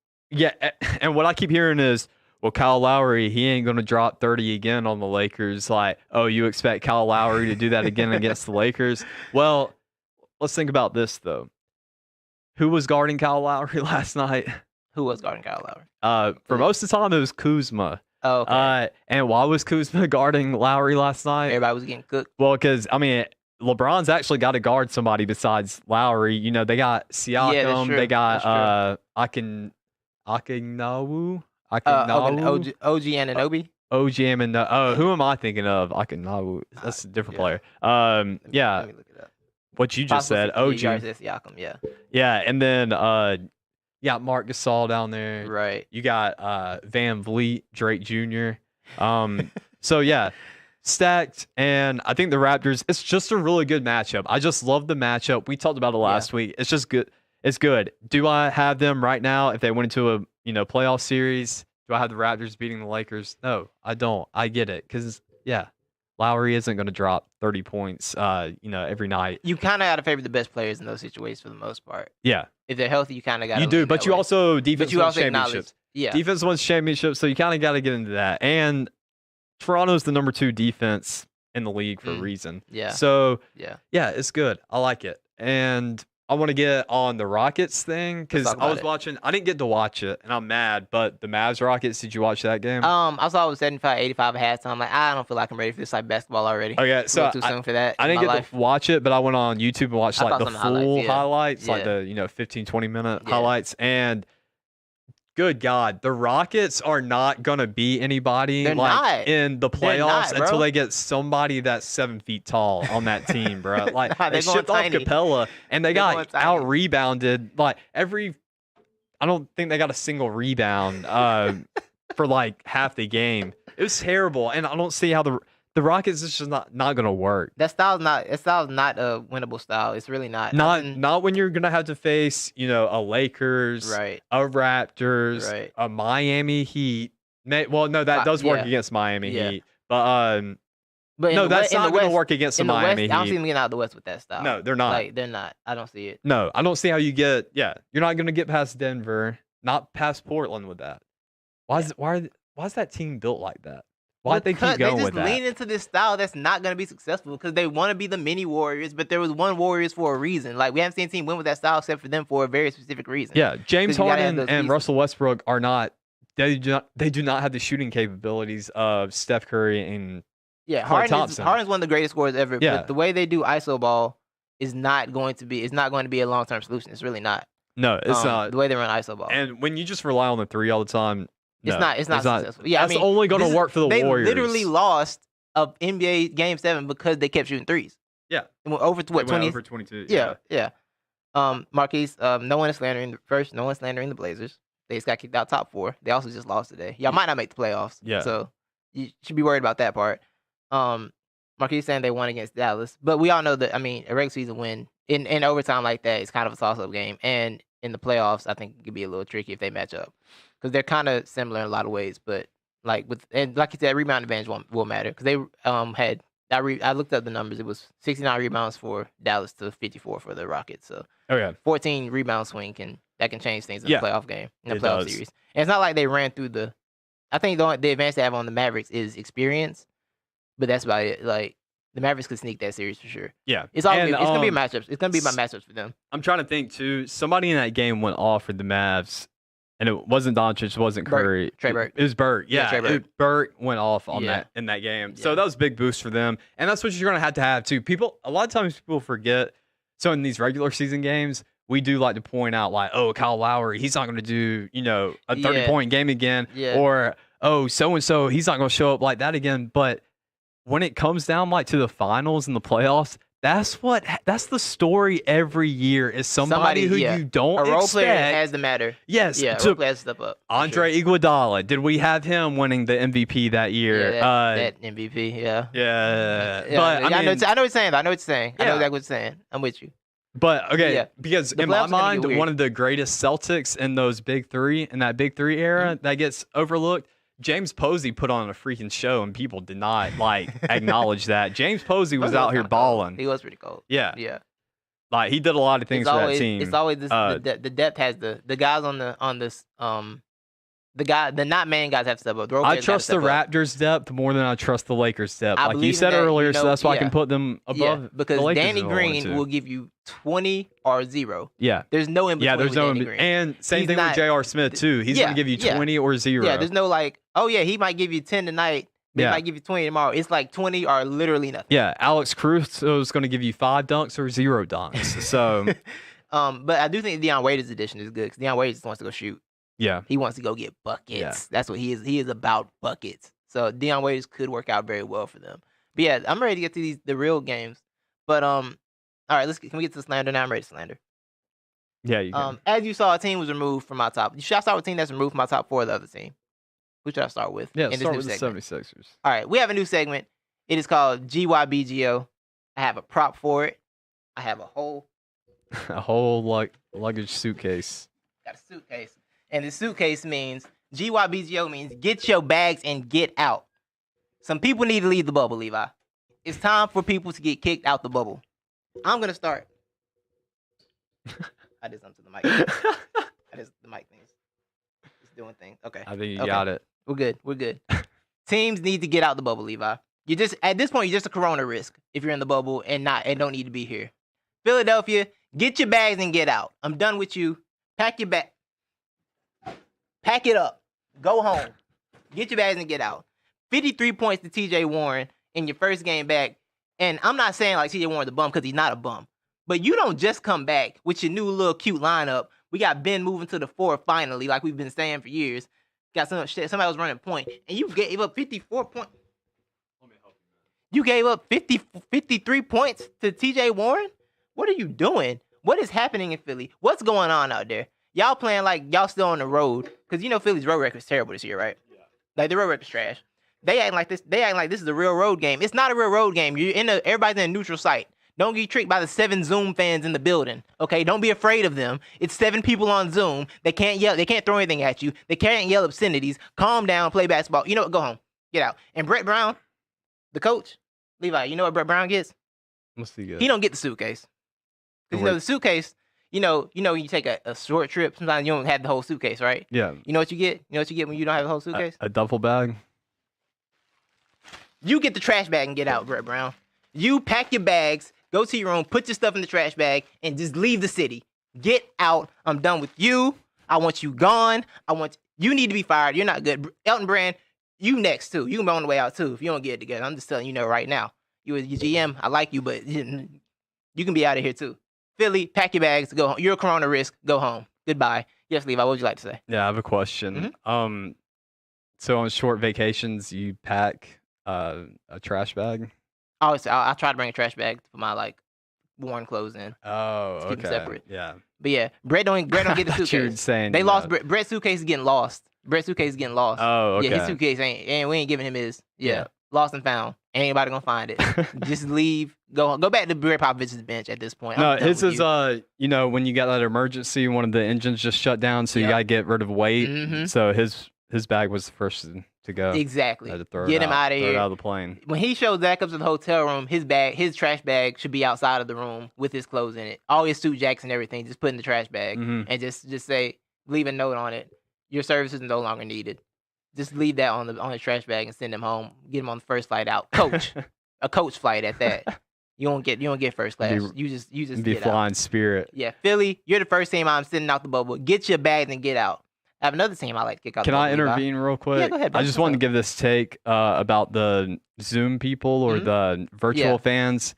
and what I keep hearing is, well, Kyle Lowry, he ain't gonna drop 30 again on the Lakers. Like, oh, you expect Kyle Lowry to do that again against the Lakers? Well, let's think about this though. Who was guarding Kyle Lowry last night? Who was guarding Kyle Lowry? For most of the time, it was Kuzma. Oh, okay. And why was Kuzma guarding Lowry last night? Everybody was getting cooked. Well, because I mean, LeBron's actually got to guard somebody besides Lowry. You know, they got Siakam, true. they got That's Akinawu, OG Anunoby. OGM, and who am I thinking of? Akinawu. That's a different yeah. player. Yeah, Let me look it up. what you just said, OG. Siakam, yeah. Yeah, and then you got Mark Gasol down there. Right. You got Van Vliet, Drake Jr. So yeah, stacked, and I think the Raptors. It's just a really good matchup. I just love the matchup. We talked about it last week. It's just good. It's good. Do I have them right now? If they went into a playoff series, do I have the Raptors beating the Lakers? No, I don't. I get it because yeah, Lowry isn't going to drop 30 points, every night. You kind of got to favor the best players in those situations for the most part. Yeah. If they're healthy, you kind of got to. You do, but you also defense wins championships. Yeah. Defense wins championships, so you kind of got to get into that. And Toronto's the number 2 defense in the league for a reason. Yeah. So, yeah, it's good. I like it. And I want to get on the Rockets thing because I was watching. I didn't get to watch it, and I'm mad. But the Mavs Rockets, did you watch that game? I saw it was 75-85 at halftime. I'm like, I don't feel like I'm ready for this like basketball already. Okay, so too soon for that. I didn't get to watch it, but I went on YouTube and watched like the full highlights, like the 15, 20-minute highlights. And good God, the Rockets are not gonna beat anybody in the playoffs until they get somebody that's 7 feet tall on that team, bro. Like they shipped off Capella and they got out rebounded. Like I don't think they got a single rebound for like half the game. It was terrible, and I don't see how the Rockets is just not going to work. That style's not a winnable style. It's really not. Not when you're going to have to face, a Lakers, right, a Raptors, right, a Miami Heat. Well, no, that does work against Miami Heat. But no, that's not going to work against the Miami Heat. I don't see them getting out of the West with that style. No, they're not. They're not. I don't see it. No, I don't see how you get. Yeah, you're not going to get past Denver, not past Portland with that. Why is that team built like that? Why they keep going with that? They just lean into this style that's not going to be successful because they want to be the mini Warriors, but there was one Warriors for a reason. Like, we haven't seen a team win with that style except for them for a very specific reason. Yeah, James Harden and Russell Westbrook are not. They do not have the shooting capabilities of Steph Curry and Klay Thompson. Harden's one of the greatest scorers ever. Yeah. But the way they do ISO ball is not going to be. It's not going to be a long-term solution. It's really not. No, it's not. The way they run ISO ball. And when you just rely on the 3 all the time. No, it's not successful. Yeah, that's only going to work for the Warriors. They literally lost a NBA Game 7 because they kept shooting threes. Yeah, and went over to what 20? Over 22. Yeah. Marquise, no one is slandering the Blazers. They just got kicked out top 4. They also just lost today. Y'all might not make the playoffs. Yeah. So you should be worried about that part. Marquise saying they won against Dallas, but we all know that. I mean, a regular season win in overtime like that is kind of a toss-up game, and in the playoffs, I think it could be a little tricky if they match up. Because they're kind of similar in a lot of ways, but like you said, rebound advantage will matter. Because they had I looked up the numbers. It was 69 rebounds for Dallas to 54 for the Rockets. So 14 rebound swing can change things in the playoff game, in the playoff series. And it's not like they ran through the. I think the advantage they have on the Mavericks is experience, but that's about it. Like the Mavericks could sneak that series for sure. Yeah, it's all. It's gonna be matchups. It's gonna be my matchups for them. I'm trying to think too. Somebody in that game went off for the Mavs. And it wasn't Doncic, it wasn't Curry. Trey Burke. It was Burke. Yeah, Trey Burke. Burke went off on that in that game. Yeah. So that was a big boost for them. And that's what you're going to have too. A lot of times people forget. So in these regular season games, we do like to point out like, oh, Kyle Lowry, he's not going to do, a 30-point game again. Yeah. Or, oh, so-and-so, he's not going to show up like that again. But when it comes down like to the finals and the playoffs, that's the story every year is somebody who you don't expect. A role player has to matter. Yes. Yeah, a role player has to step up. Andre Iguodala, did we have him winning the MVP that year? Yeah, that MVP, yeah. Yeah. But I know what you're saying. I know exactly what you're saying. I'm with you. But, okay, because in my mind, one of the greatest Celtics in those big three, in that big three era that gets overlooked, James Posey put on a freaking show, and people did not acknowledge that. James Posey was out here balling. He was pretty cold. Yeah, yeah. Like he did a lot of things for that team. It's always this, the depth has the guys on this the not man guys have to step up. I trust the Raptors' depth more than I trust the Lakers' depth. Like you said earlier, so that's why I can put them above. Because the Lakers Danny Green will give you 20 or 0. Yeah, there's no in between. Yeah, there's no in between. And same thing with J.R. Smith too. He's gonna give you 20 or 0. Yeah, there's no like, oh yeah, he might give you 10 tonight. He might give you 20 tomorrow. It's like 20 or literally nothing. Yeah, Alex Caruso is going to give you 5 dunks or 0 dunks. So, but I do think Deion Waiters' addition is good because Deion Waiters just wants to go shoot. Yeah, he wants to go get buckets. Yeah. That's what he is. He is about buckets. So Deion Waiters could work out very well for them. But yeah, I'm ready to get to the real games. But all right, can we get to the slander now? I'm ready to slander. Yeah, you can. As you saw, a team was removed from my top. Should I start with a team that's removed from my top 4 of the other team? Who should I start with? Yeah, start with the 76ers. All right, we have a new segment. It is called GYBGO. I have a prop for it. I have a whole luggage suitcase. Got a suitcase. And the suitcase means, GYBGO means get your bags and get out. Some people need to leave the bubble, Levi. it's time for people to get kicked out the bubble. I'm gonna start. I did something to the mic. I did the mic things. It's doing things. Okay. I think you got it. We're good. We're good. Teams need to get out the bubble, Levi. You just at this point, you're just a corona risk if you're in the bubble and don't need to be here. Philadelphia, get your bags and get out. I'm done with you. Pack your bag. Pack it up. Go home. Get your bags and get out. 53 points to TJ Warren in your first game back. And I'm not saying like TJ Warren's a bum because he's not a bum. But you don't just come back with your new little cute lineup. We got Ben moving to the 4 finally, like we've been saying for years. Got somebody was running point, and you gave up 54 points. You gave up 53 points to TJ Warren? What are you doing? What is happening in Philly? What's going on out there? Y'all playing like y'all still on the road. Because you know Philly's road record is terrible this year, right? Yeah. Like the road record's trash. They acting like this is a real road game. It's not a real road game. Everybody's in a neutral site. Don't get tricked by the 7 Zoom fans in the building. Okay, don't be afraid of them. It's 7 people on Zoom. They can't yell. They can't throw anything at you. They can't yell obscenities. Calm down. Play basketball. You know what? Go home. Get out. And Brett Brown, the coach, Levi. You know what Brett Brown gets? What's he get? He don't get the suitcase. Because the suitcase. You know, you take a short trip. Sometimes you don't have the whole suitcase, right? Yeah. You know what you get? You know what you get when you don't have the whole suitcase? A duffel bag. You get the trash bag and get out, Brett Brown. You pack your bags. Go to your room, put your stuff in the trash bag, and just leave the city. Get out. I'm done with you. I want you gone. You need to be fired. You're not good. Elton Brand, you next, too. You can be on the way out, too, if you don't get it together. I'm just telling you right now. You as your GM, I like you, but you can be out of here, too. Philly, pack your bags, go home. You're a corona risk. Go home. Goodbye. Yes, Levi, what would you like to say? Yeah, I have a question. Mm-hmm. So on short vacations, you pack a trash bag? I try to bring a trash bag to put my worn clothes in. Oh, keep them separate. Yeah. But yeah, Brett don't get the suitcase. You're saying they lost Brett's suitcase is getting lost. Brett's suitcase is getting lost. Oh, okay. Yeah, his suitcase and we ain't giving him his. Yeah. Lost and found. Ain't anybody gonna find it. Just leave. Go back to Brett Popovich's bench at this point. No, his is when you got that emergency, one of the engines just shut down, so you gotta get rid of weight. Mm-hmm. So his bag was the first to go. Exactly. Had to throw Get him out of Throw it here. out of the plane. When he shows back up to the hotel room, his trash bag should be outside of the room with his clothes in it. All his suit jacks and everything, just put in the trash bag and just say, leave a note on it. Your service is no longer needed. Just leave that on the trash bag and send him home. Get him on the first flight out. Coach, a coach flight at that. You don't get first class. You just be get flying out. Spirit. Yeah, Philly, you're the first team I'm sending out the bubble. Get your bags and get out. I have another team I like to kick out. Can I intervene real quick? Yeah, go ahead. I just wanted to give this take about the Zoom people or the virtual fans.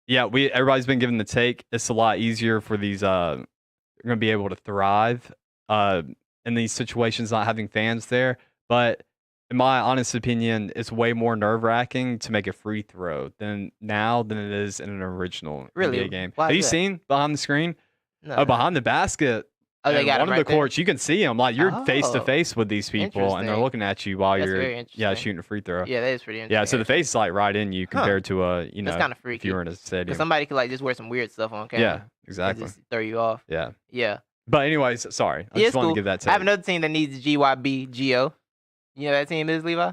Yeah, everybody's been giving the take. It's a lot easier for these. They're going to be able to thrive in these situations, not having fans there. But in my honest opinion, it's way more nerve-wracking to make a free throw than it is in an original NBA game. Why Have you seen behind the screen? No. Oh, behind the basket. Oh, they got one of the there? courts, you can see them. Like you're face to face with these people, and they're Interesting. looking at you while That's you're very interesting. shooting a free throw. Yeah, that is pretty interesting. Yeah, so the face is like right in you compared to That's kind of if freaky. you were in a stadium. Because somebody could just wear some weird stuff on camera. Yeah, And exactly. just throw you off. Yeah. Yeah. But anyways, sorry. I Yeah, just it's wanted cool. to give that I have take. another team that needs the GYB-GO. You know what that team is, Levi?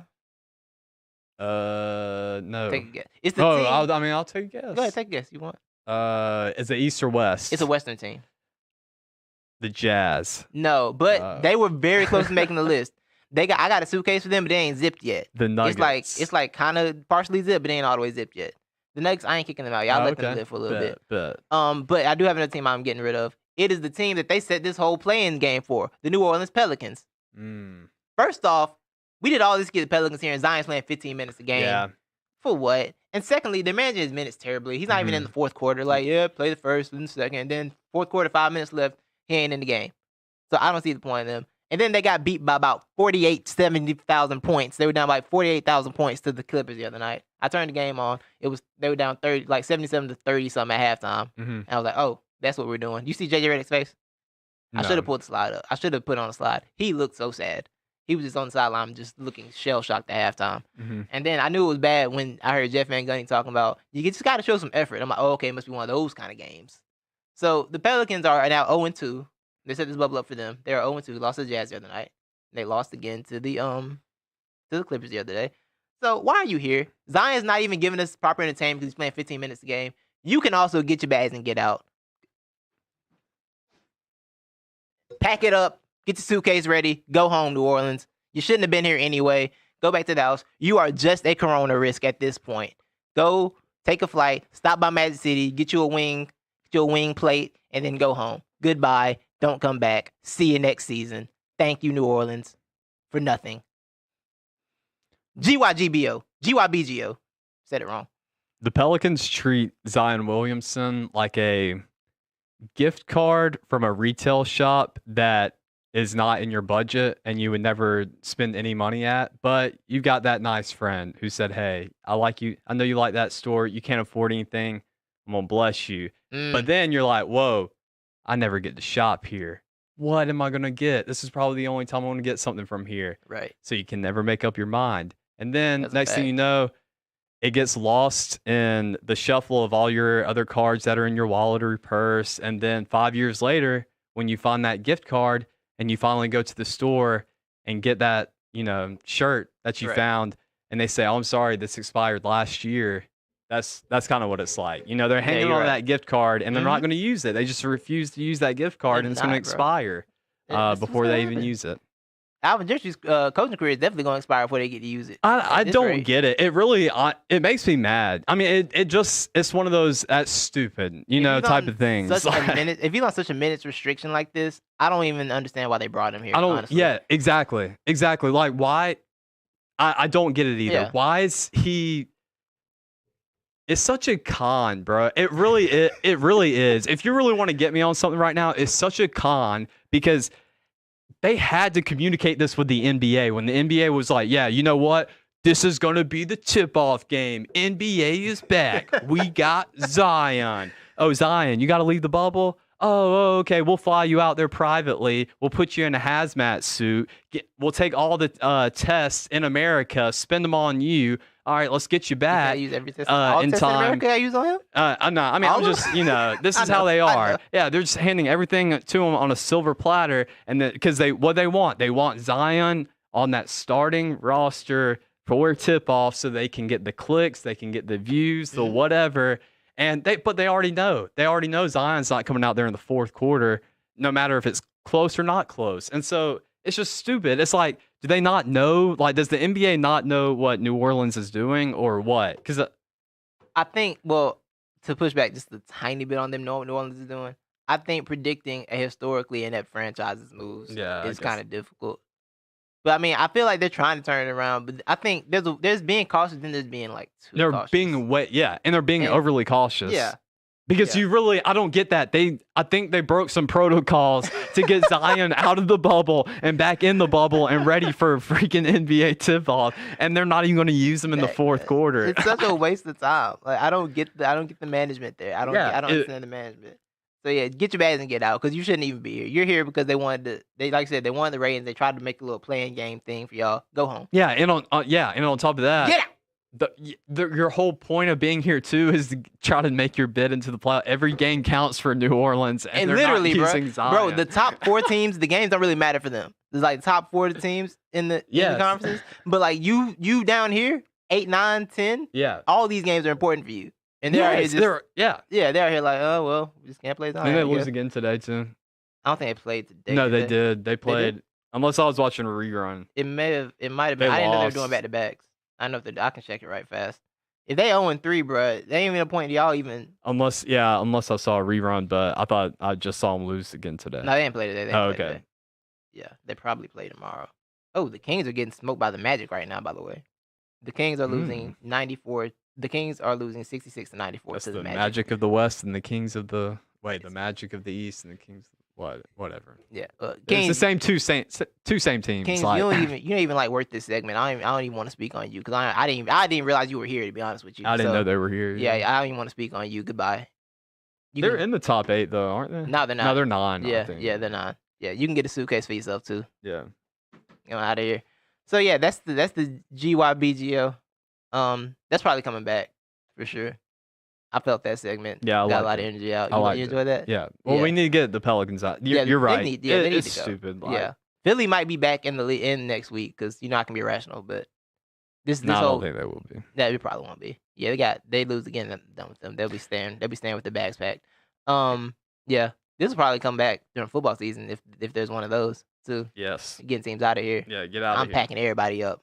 No. Take a guess. It's the team. I'll take a guess. Go ahead, take a guess. You want? Is it East or West? It's a Western team. The Jazz. No, but they were very close to making the list. I got a suitcase for them, but they ain't zipped yet. The Nuggets. It's like kind of partially zipped, but they ain't all the way zipped yet. The Nuggets, I ain't kicking them out. Y'all let them live for a little bit. Bet. But I do have another team I'm getting rid of. It is the team that they set this whole playing game for, the New Orleans Pelicans. First off, we did all this to get the Pelicans here, and Zion's playing 15 minutes a game. Yeah. For what? And secondly, they're managing his minutes terribly. He's not even in the fourth quarter. Like, play the first and second. And then fourth quarter, 5 minutes left, he ain't in the game. So I don't see the point in them. And then they got beat by about 70,000 points. They were down by 48,000 points to the Clippers the other night. I turned the game on. They were down 77 to 30 something at halftime. And I was like, oh, that's what we're doing. You see JJ Redick's face? I should have pulled the slide up. I should have put on a slide. He looked so sad. He was just on the sideline, just looking shell shocked at halftime. And then I knew it was bad when I heard Jeff Van Gundy talking about you just got to show some effort. I'm like, oh, okay, it must be one of those kind of games. So the Pelicans are now 0-2. They set this bubble up for them. They're 0-2. Lost to the Jazz the other night. They lost again to the Clippers the other day. So why are you here? Zion's not even giving us proper entertainment because he's playing 15 minutes a game. You can also get your bags and get out. Pack it up. Get your suitcase ready. Go home, New Orleans. You shouldn't have been here anyway. Go back to Dallas. You are just a corona risk at this point. Go take a flight. Stop by Magic City. Get you a wing plate, and then go home. Goodbye. Don't come back. See you next season. Thank you, New Orleans, for nothing. GYGBO. GYBGO. Said it wrong. The Pelicans treat Zion Williamson like a gift card from a retail shop that is not in your budget and you would never spend any money at, but you've got that nice friend who said, hey, I like you. I know you like that store. You can't afford anything. I'm going to bless you. But then you're like, whoa, I never get to shop here. What am I going to get? This is probably the only time I want to get something from here. Right. So you can never make up your mind. And then That's a next thing you know, it gets lost in the shuffle of all your other cards that are in your wallet or your purse. And then 5 years later, when you find that gift card and you finally go to the store and get that, shirt that you found, and they say, oh, I'm sorry, this expired last year. That's kind of what it's like. They're hanging on that gift card and they're not going to use it. They just refuse to use that gift card and it's going to expire before they even use it. Alvin Gentry's coaching career is definitely going to expire before they get to use it. I don't get it. It really it makes me mad. I mean, it's one of those that's stupid, type of things. If he's on such a minutes restriction like this, I don't even understand why they brought him here. Honestly. Yeah, exactly. Like why? I don't get it either. Yeah. Why is he? It's such a con, bro. It really is. If you really want to get me on something right now, it's such a con because they had to communicate this with the NBA when the NBA was like, yeah, you know what? This is going to be the tip-off game. NBA is back. We got Zion. Oh, Zion, you got to leave the bubble? Oh, okay. We'll fly you out there privately. We'll put you in a hazmat suit. We'll take all the tests in America, spend them on you. All right, let's get you back. Use every test. All in tests time. In America I use on him? I'm not. I mean, I'm just, this is how they are. Yeah, they're just handing everything to him on a silver platter, and because they want Zion on that starting roster for tip-off, so they can get the clicks, they can get the views, the whatever. But they already know. They already know Zion's not coming out there in the fourth quarter, no matter if it's close or not close. And so it's just stupid. It's like, do they not know? Like, does the NBA not know what New Orleans is doing or what? Because I think, to push back just a tiny bit on them knowing what New Orleans is doing, I think predicting a historically inept franchise's moves is kind of difficult. But I mean, I feel like they're trying to turn it around. But I think there's being cautious and there's being like too cautious. And they're being overly cautious. Yeah. Because I don't get that. I think they broke some protocols to get Zion out of the bubble and back in the bubble and ready for a freaking NBA tip-off, and they're not even going to use him in the fourth quarter. It's such a waste of time. Like I don't get the management there. I don't understand the management. So yeah, get your bags and get out because you shouldn't even be here. You're here because they wanted the ratings. They tried to make a little playing game thing for y'all. Go home. Yeah, and on top of that, get out. Your whole point of being here too is to try to make your bid into the playoff. Every game counts for New Orleans, and they're literally, not using Zion. Bro, the top 4 teams, the games don't really matter for them. There's like top 4 teams in the conferences, but like you down here, 8, 9, 10. Yeah, all these games are important for you, and they're out here they're out here like, oh well, we just can't play Zion. And they lose again today too. I don't think they played today. No, they did. They played. They did? Unless I was watching a rerun. It might have been. I didn't know they were doing back to backs. I know if I can check it right fast. If they 0-3, bro, they ain't even a point y'all even. Unless I saw a rerun, but I thought I just saw them lose again today. No, they didn't play today. Okay. Today. Yeah, they probably play tomorrow. Oh, the Kings are getting smoked by the Magic right now. By the way, the Kings are losing 94. The Kings are losing 66 to 94 That's to the Magic of the West and the Kings of the the Magic of the East and the Kings. Whatever. Yeah, Kings, it's the same two same teams. Kings, like, you don't even like worth this segment. I don't even want to speak on you because I didn't realize you were here. To be honest with you, I didn't know they were here. Yeah, I don't even want to speak on you. Goodbye. They're in the top 8 though, aren't they? No, they're not. No, they're 9. Yeah, they're 9. Yeah, you can get a suitcase for yourself too. Yeah. Out of here. So yeah, that's the GYBGO. That's probably coming back for sure. I felt that segment. Yeah, got a lot of energy out. You enjoy that? Yeah. Well, we need to get the Pelicans out. You're right. They need it's stupid. Yeah. Philly might be back in the end next week because I can be rational, but This No, I whole don't think they will be. that it probably won't be. Yeah, they lose again. I'm done with them. They'll be staying with the bags packed. Yeah, this will probably come back during football season if there's one of those too. Yes. Getting teams out of here. Yeah, get out of I'm here. packing everybody up.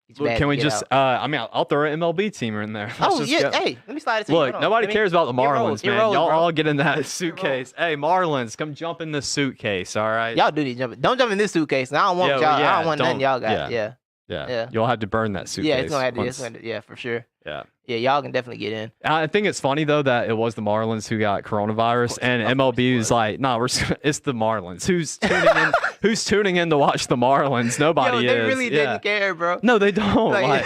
Get your Look, bags can and we get just? out. I mean, I'll throw an MLB teamer in there. Let's Oh just yeah, go. hey, let me slide it to you. Look, Hold on. nobody Let me- cares about the it rolls, Marlins, it man. rolls, Y'all bro. all get in that rolls. suitcase. Hey, Marlins, come jump in this suitcase, all right? Y'all do need to jump. Don't jump in this suitcase. I don't want Yeah, y'all. yeah, I don't want nothing don't- y'all got. yeah. Yeah. Yeah. You'll have to burn that suitcase. Yeah, it's gonna have to. once- Yeah, for sure. Yeah. Yeah, y'all can definitely get in. I think it's funny though that it was the Marlins who got coronavirus, and of course MLB it was was. like, "No, it's the Marlins. Who's tuning in? Who's tuning in to watch the Marlins? Nobody Yo, they is. really Yeah. didn't care, bro. No, they don't. Like-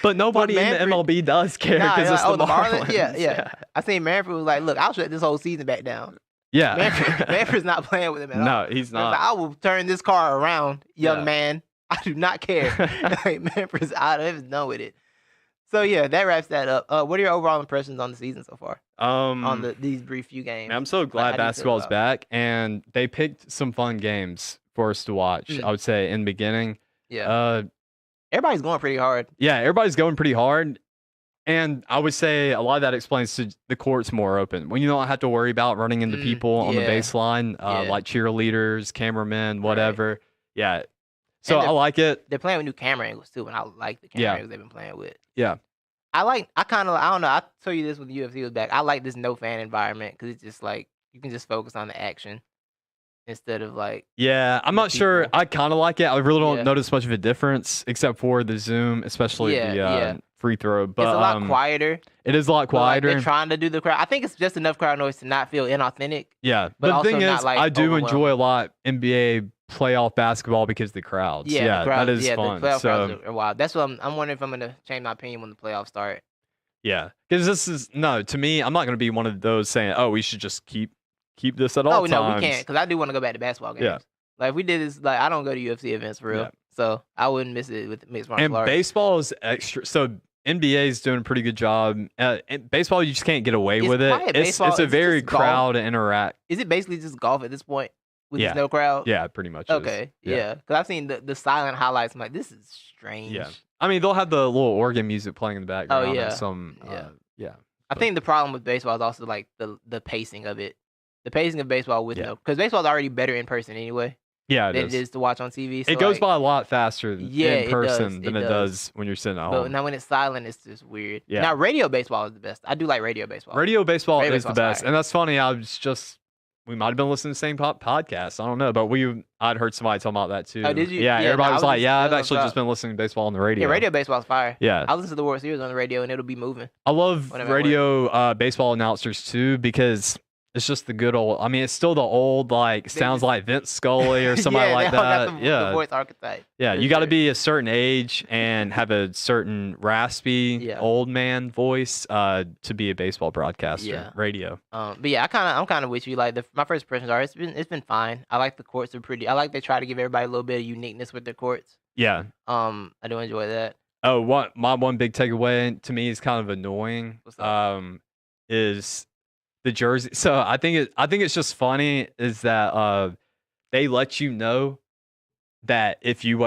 But nobody in the Manfred- MLB does care Nah, because like, it's the Marlins. Yeah. I seen Manfred was like, "Look, I'll shut this whole season back down." Yeah. Manfred's not playing with him at all. No, he's He was not. like, I will turn this car around, young Yeah. man. I do not care. Like, Manfred's out of it. He's done with it. So yeah, that wraps that up. What are your overall impressions on the season so far? On these brief few games. I'm so how glad do you feel basketball's about- back, and they picked some fun games for us to watch. Mm. I would say in the beginning. Yeah. Everybody's going pretty hard. Yeah, everybody's going pretty hard. And I would say a lot of that explains to the court's more open. When you don't have to worry about running into people on the yeah. baseline, Yeah. like cheerleaders, cameramen, whatever. Yeah. So And I like it. They're playing with new camera angles too, and I like the camera Yeah. angles they've been playing with. Yeah. I don't know. I told you this when the UFC was back. I like this no fan environment because it's just like you can just focus on the action instead of like Yeah. I'm the not sure. people. I kind of like it. I really don't Yeah. notice much of a difference except for the Zoom, especially Yeah, the yeah. free throw. But it's a lot quieter. it is a lot but, like, quieter. they're trying to do the crowd. I think it's just enough crowd noise to not feel inauthentic. Yeah, but but the also thing not, is, like, I do enjoy overwhelming. a lot NBA playoff basketball because of the crowds. Yeah, the crowd, that is yeah, fun. The playoff So crowds are wild. That's what I'm wondering if I'm gonna change my opinion when the playoffs start. yeah, because this is to me, I'm not going to be one of those saying, "Oh, we should just keep this at all Oh times." no, we can't because I do want to go back to basketball games. Yeah. Like if we did this, like I don't go to UFC events for real, Yeah. so I wouldn't miss it with mixed martial And arts. baseball is extra. So NBA is doing a pretty good job. And baseball, you just can't get away It's with it. quiet. Baseball, It's a is it very just golf? crowd interact. Is it basically just golf at this point with Yeah. just no crowd? Yeah, pretty much. is. Okay. Yeah. Because I've seen the silent highlights. I'm like, this is strange. Yeah. I mean, they'll have the little organ music playing in the background. yeah. And some. Yeah. Yeah. I think the problem with baseball is also like the pacing of it. The pacing of baseball with Yeah. no, because baseball's already better in person anyway Yeah. than It it is. is to watch on TV. So It goes like, by a lot faster Yeah, in it person does, than it it does. does when you're sitting at But home. now when it's silent, it's just weird. Yeah. Now radio baseball is the best. I do like radio baseball. Radio baseball Radio is the baseball's best, fire. and that's funny. We might have been listening to the same podcast. I don't know, but I'd heard somebody talking about that too. Oh, did you? Yeah, Yeah, everybody no, I was was like, just- "Yeah, I've I was actually about- just been listening to baseball on the radio." Yeah, radio baseball's fire. Yeah, I listen to the World Series on the radio and it'll be moving. I love Whenever I radio baseball announcers too because it's just the good old. I mean, it's still the old sounds just- like Vince Scully or somebody yeah, like they all got that. the Yeah, voice archetype. yeah. for You got to sure. be a certain age and have a certain raspy Yeah. old man voice to be a baseball broadcaster. Yeah. Radio. But yeah, I'm kind of with you. Like my first impressions are, it's been fine. I like the courts are pretty. I like they try to give everybody a little bit of uniqueness with their courts. Yeah. I do enjoy that. Oh, my one big takeaway to me is kind of annoying. What's up? Is the jersey. So I think it's just funny is that they let you know that if you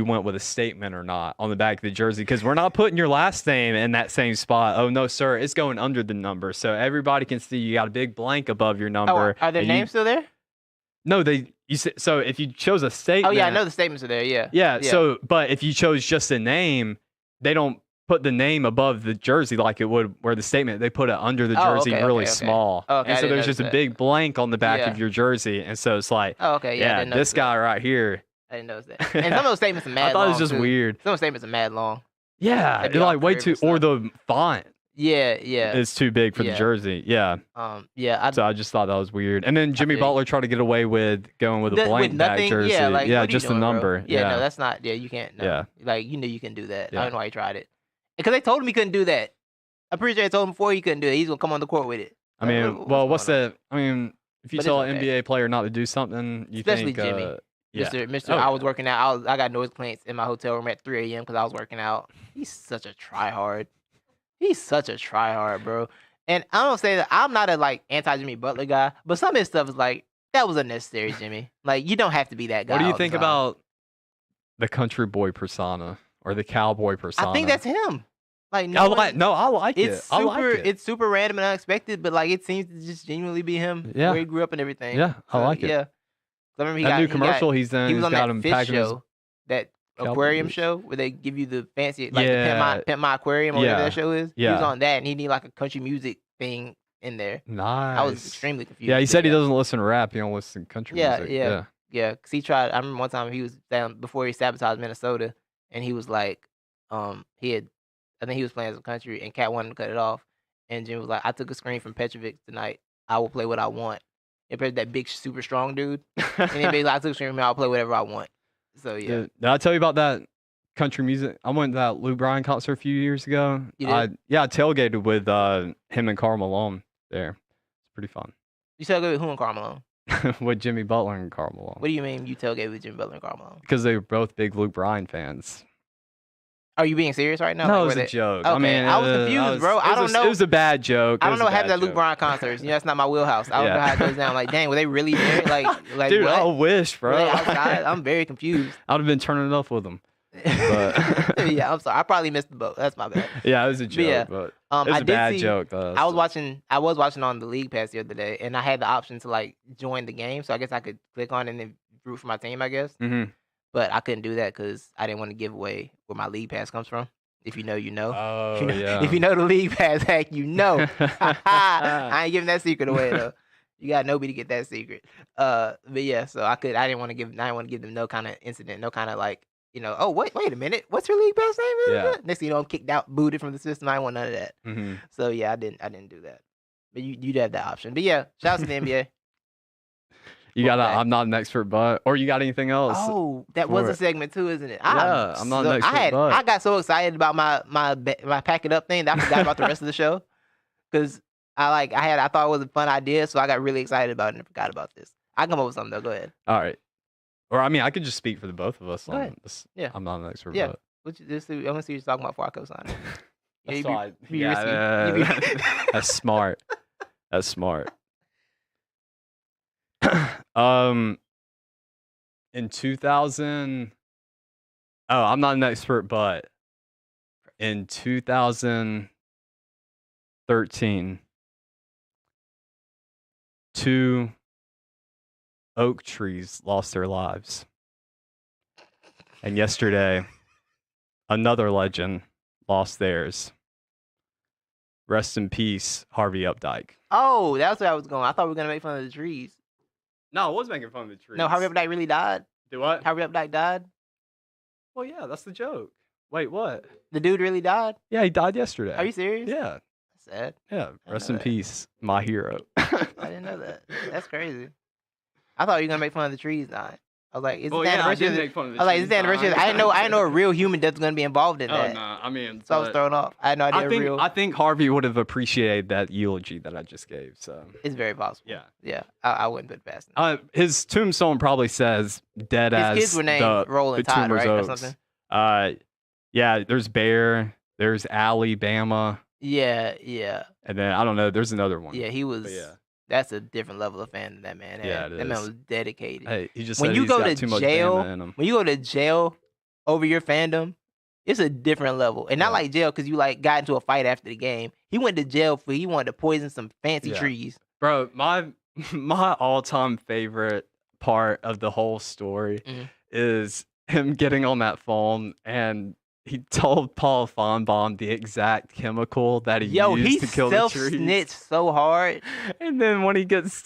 went with a statement or not on the back of the jersey because we're not putting your last name in that same spot. Oh no, sir, it's going under the number so everybody can see you got a big blank above your number. Oh, are their and names still there? No, so if you chose a Oh statement. yeah, I know the statements are there. Yeah. Yeah. So, but if you chose just a name, they don't put the name above the jersey like it would where the statement. They put it under the Oh, jersey okay, really okay, okay. small. Oh, okay, And I so didn't there's just a notice that. big blank on the back Yeah. of your jersey. And so it's like, Oh, okay. Yeah. I yeah, didn't this notice guy right here. That. I didn't notice that. And some of those statements are mad. I thought it was long, just too. weird. Some of those statements are mad long. Yeah. They'd be They're all like way curved too, and or stuff. the font Yeah. Yeah. is too big for the Yeah. jersey. Yeah. Yeah. So I just thought that was weird. And then Jimmy feel you. Butler tried to get away with going with a With blank back nothing, jersey. yeah, like, what are you just the doing, bro? number. Yeah, no, that's not. Yeah, you can't. No. Yeah. Like you knew you couldn't do that. I Yeah. don't know why he tried it. Because they told him he couldn't do that. I'm pretty sure they told him before he couldn't do it. He's gonna come on the court with it. I Like, mean, what's going on? that? I mean, if you But it's tell an okay. NBA player not to do something, you Especially think, Jimmy. yeah. Mr. Oh, I yeah. was working out. I got noise complaints in my hotel room at 3 a.m. because I was working out. He's such a tryhard. He's such a tryhard, bro. And I don't say that I'm not a anti Jimmy Butler guy, but some of his stuff is like that was unnecessary, Jimmy. Like you don't have to be that guy. What do you all the think time. about the country boy persona or the cowboy persona. I think that's him. Like I like it. It's I super. like it. It's super random and unexpected, but like it seems to just genuinely be him. Yeah. Where he grew up and everything. Yeah, I like it. Yeah. I remember That new commercial he's in. He was he's on got that him fish packing his show, that cowboy aquarium boots. show where they give you the fancy, like the Yeah. Pimp My Aquarium or whatever Yeah. that show is. He Yeah. was on that, and he need like a country music thing in there. Nice. I was extremely confused. Yeah, he but said he doesn't listen to rap. He don't listen to country Yeah, music. yeah. Yeah, because he tried. I remember one time he was down before he sabotaged Minnesota, and he was like, I think he was playing some country, and Cat wanted to cut it off, and Jim was like, I took a screen from Petrovic tonight. I will play what I want. And that big, super strong dude, and he be like, I took a screen from him. I'll play whatever I want. So yeah. Did I tell you about that country music? I went to that Lou Bryan concert a few years ago. You did? I tailgated with him and Karl Malone there. It's pretty fun. You tailgate with who and Karl Malone? With Jimmy Butler and Karl Malone. What do you mean you tailgate with Jimmy Butler and Karl Malone? Because they were both big Luke Bryan fans. Are you being serious right now? No, Like, it was were a they- joke. Okay, I mean, I was confused, bro. I don't know. It was a bad joke. I don't know what happened at Luke joke. Bryan concerts. You know, that's not my wheelhouse. I don't know Yeah. how it goes down. Like, dang, were they really there? Like Dude, what? I wish, bro. Were they outside? I'm very confused. I'd have been turning it up with them. Yeah, I'm sorry. I probably missed the boat. That's my bad. Yeah, it was a joke, yeah, but it I was a did bad see- joke. Though, I was watching on the League Pass the other day, and I had the option to like join the game, so I guess I could click on it and then root for my team, I guess. Mm-hmm. But I couldn't do that because I didn't want to give away where my League Pass comes from. If you know, you know. Oh, If you know, yeah. if you know the League Pass hack, you know. I ain't giving that secret away though. You got nobody to get that secret. But yeah, so I didn't want to give them no kind of incident, no kind of like, oh wait a minute, what's your League Pass name? Yeah. Next thing you know, I'm kicked out, booted from the system. I didn't want none of that. Mm-hmm. So yeah, I didn't do that. But you'd have that option. But yeah, shout out to the NBA. You got Okay. I'm not an expert, but or you got anything else? Oh, that was for a it. segment too, isn't it? Yeah, I'm not an expert, but- I got so excited about my pack it up thing that I forgot about the rest of the show, because I thought it was a fun idea, so I got really excited about it and forgot about this. I can come up with something though. Go ahead. All right. Or I mean, I could just speak for the both of us Go on ahead. this. Yeah. I'm not an expert, Yeah. but I want to see what you're talking about before I co-sign it. that's you be- why. be Yeah, risky. You be- that's smart. That's smart. In 2000. Oh, I'm not an expert, but in 2013, 2 oak trees lost their lives. And yesterday, another legend lost theirs. Rest in peace, Harvey Updike. Oh, that's where I was going. I thought we were gonna make fun of the trees. No, I was making fun of the trees. No, Harvey Updike really died. Do what? Harvey Updike died. Well, yeah, that's the joke. Wait, what? The dude really died. Yeah, he died yesterday. Are you serious? Yeah, That's sad. yeah. I Rest know in that. peace, my hero. I didn't know that. That's crazy. I thought you were gonna make fun of the trees dying. I was like, is it Well, the yeah, I anniversary? did of the- make fun of the I was like, trees is the anniversary? dying. I didn't know a real human death was gonna be involved in Oh that. no, I mean, So I was but thrown off. I had no idea. I think Harvey would have appreciated that eulogy that I just gave. So It's very possible. yeah, Yeah. I wouldn't put it past him. his tombstone probably says "dead as." His kids were named the Roland Todd, Tumors right, or Oaks. something. Yeah. There's Bear. There's Alabama, Yeah, yeah, and then I don't know. There's another one. yeah. He was. But yeah. That's a different level of fan than that man had. Yeah, it that man is. was dedicated. Hey, he just When said you he's go got to too much jail- Bama in him. When you go to jail over your fandom, it's a different level, and not Yeah. like jail because you like got into a fight after the game. He went to jail for he wanted to poison some fancy Yeah. trees. Bro, my all-time favorite part of the whole story Mhm. is him getting on that phone and he told Paul Fonbaum the exact chemical that he Yo, used he to kill the self trees. snitched so hard. And then when he gets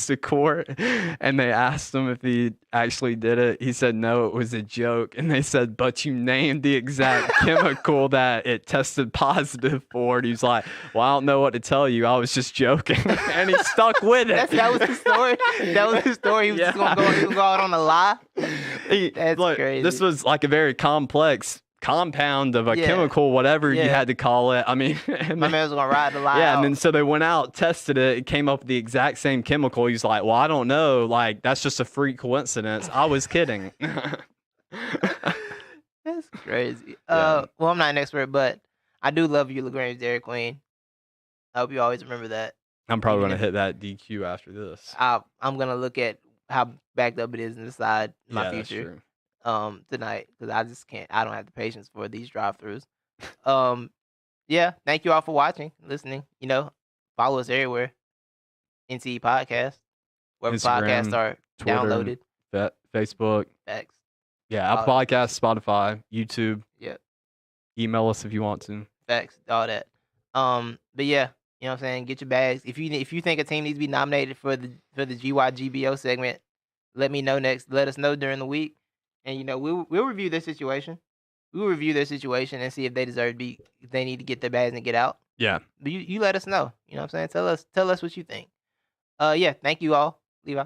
to court and they asked him if he actually did it, he said no, it was a joke. And they said, but you named the exact chemical that it tested positive for. And he's like, well, I don't know what to tell you. I was just joking. And he stuck with it. That was the story. That was the story. He was just gonna go out on a lie. That's Look, crazy. This was like a very complex compound of a Yeah. chemical, whatever you Yeah. had to call it. I mean, and My then- man was gonna ride the lie. yeah, out. and then so they went out, tested it, it came up with the exact same chemical. He's like, well, I don't know. Like, that's just a freak coincidence. I was kidding. That's crazy. Yeah. Well, I'm not an expert, but I do love you, LaGrange Dairy Queen. I hope you always remember that. I'm probably Even going to if- hit that DQ after this. I'm gonna look at how backed up it is and decide my Yeah, that's future. true. tonight because I just can't. I don't have the patience for these drive-throughs. Yeah, thank you all for watching, listening. Follow us everywhere. NCE Podcast, wherever podcasts Instagram, are Twitter, downloaded. Facebook. Facts. Yeah, Apple Podcasts, Spotify, YouTube. Yep. Email us if you want to. Facts. All that. But yeah, you know what I'm saying. Get your bags. If you think a team needs to be nominated for the GYGBO segment, let me know next. Let us know during the week, and we'll review their situation. We'll review their situation and see if they deserve to be. If they need to get their bags and get out. Yeah. But you let us know. You know what I'm saying. Tell us what you think. Yeah. Thank you all, Levi.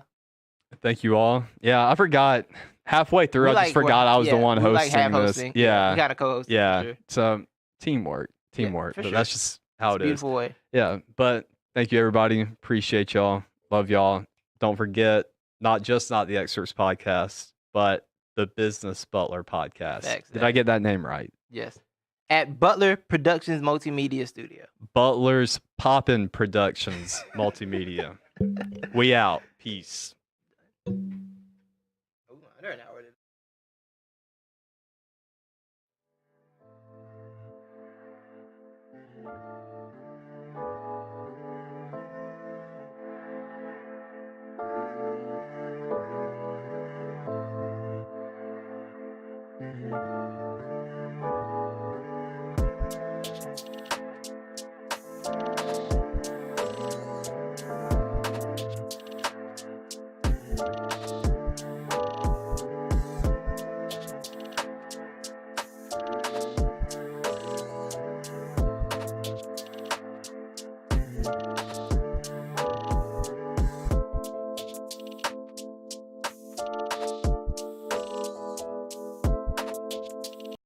Thank you all. Yeah, I forgot halfway through. I just forgot I was the one hosting this. Yeah. We got a co-host. Yeah. Sure. So teamwork. For But sure. that's just how it is. Beautiful way. Yeah. But thank you, everybody. Appreciate y'all. Love y'all. Don't forget, not the Excerpts podcast, but the Business Butler podcast. Facts, Did I get that name right? Yes. At Butler Productions Multimedia Studio. Butler's Poppin' Productions Multimedia. We out. Peace.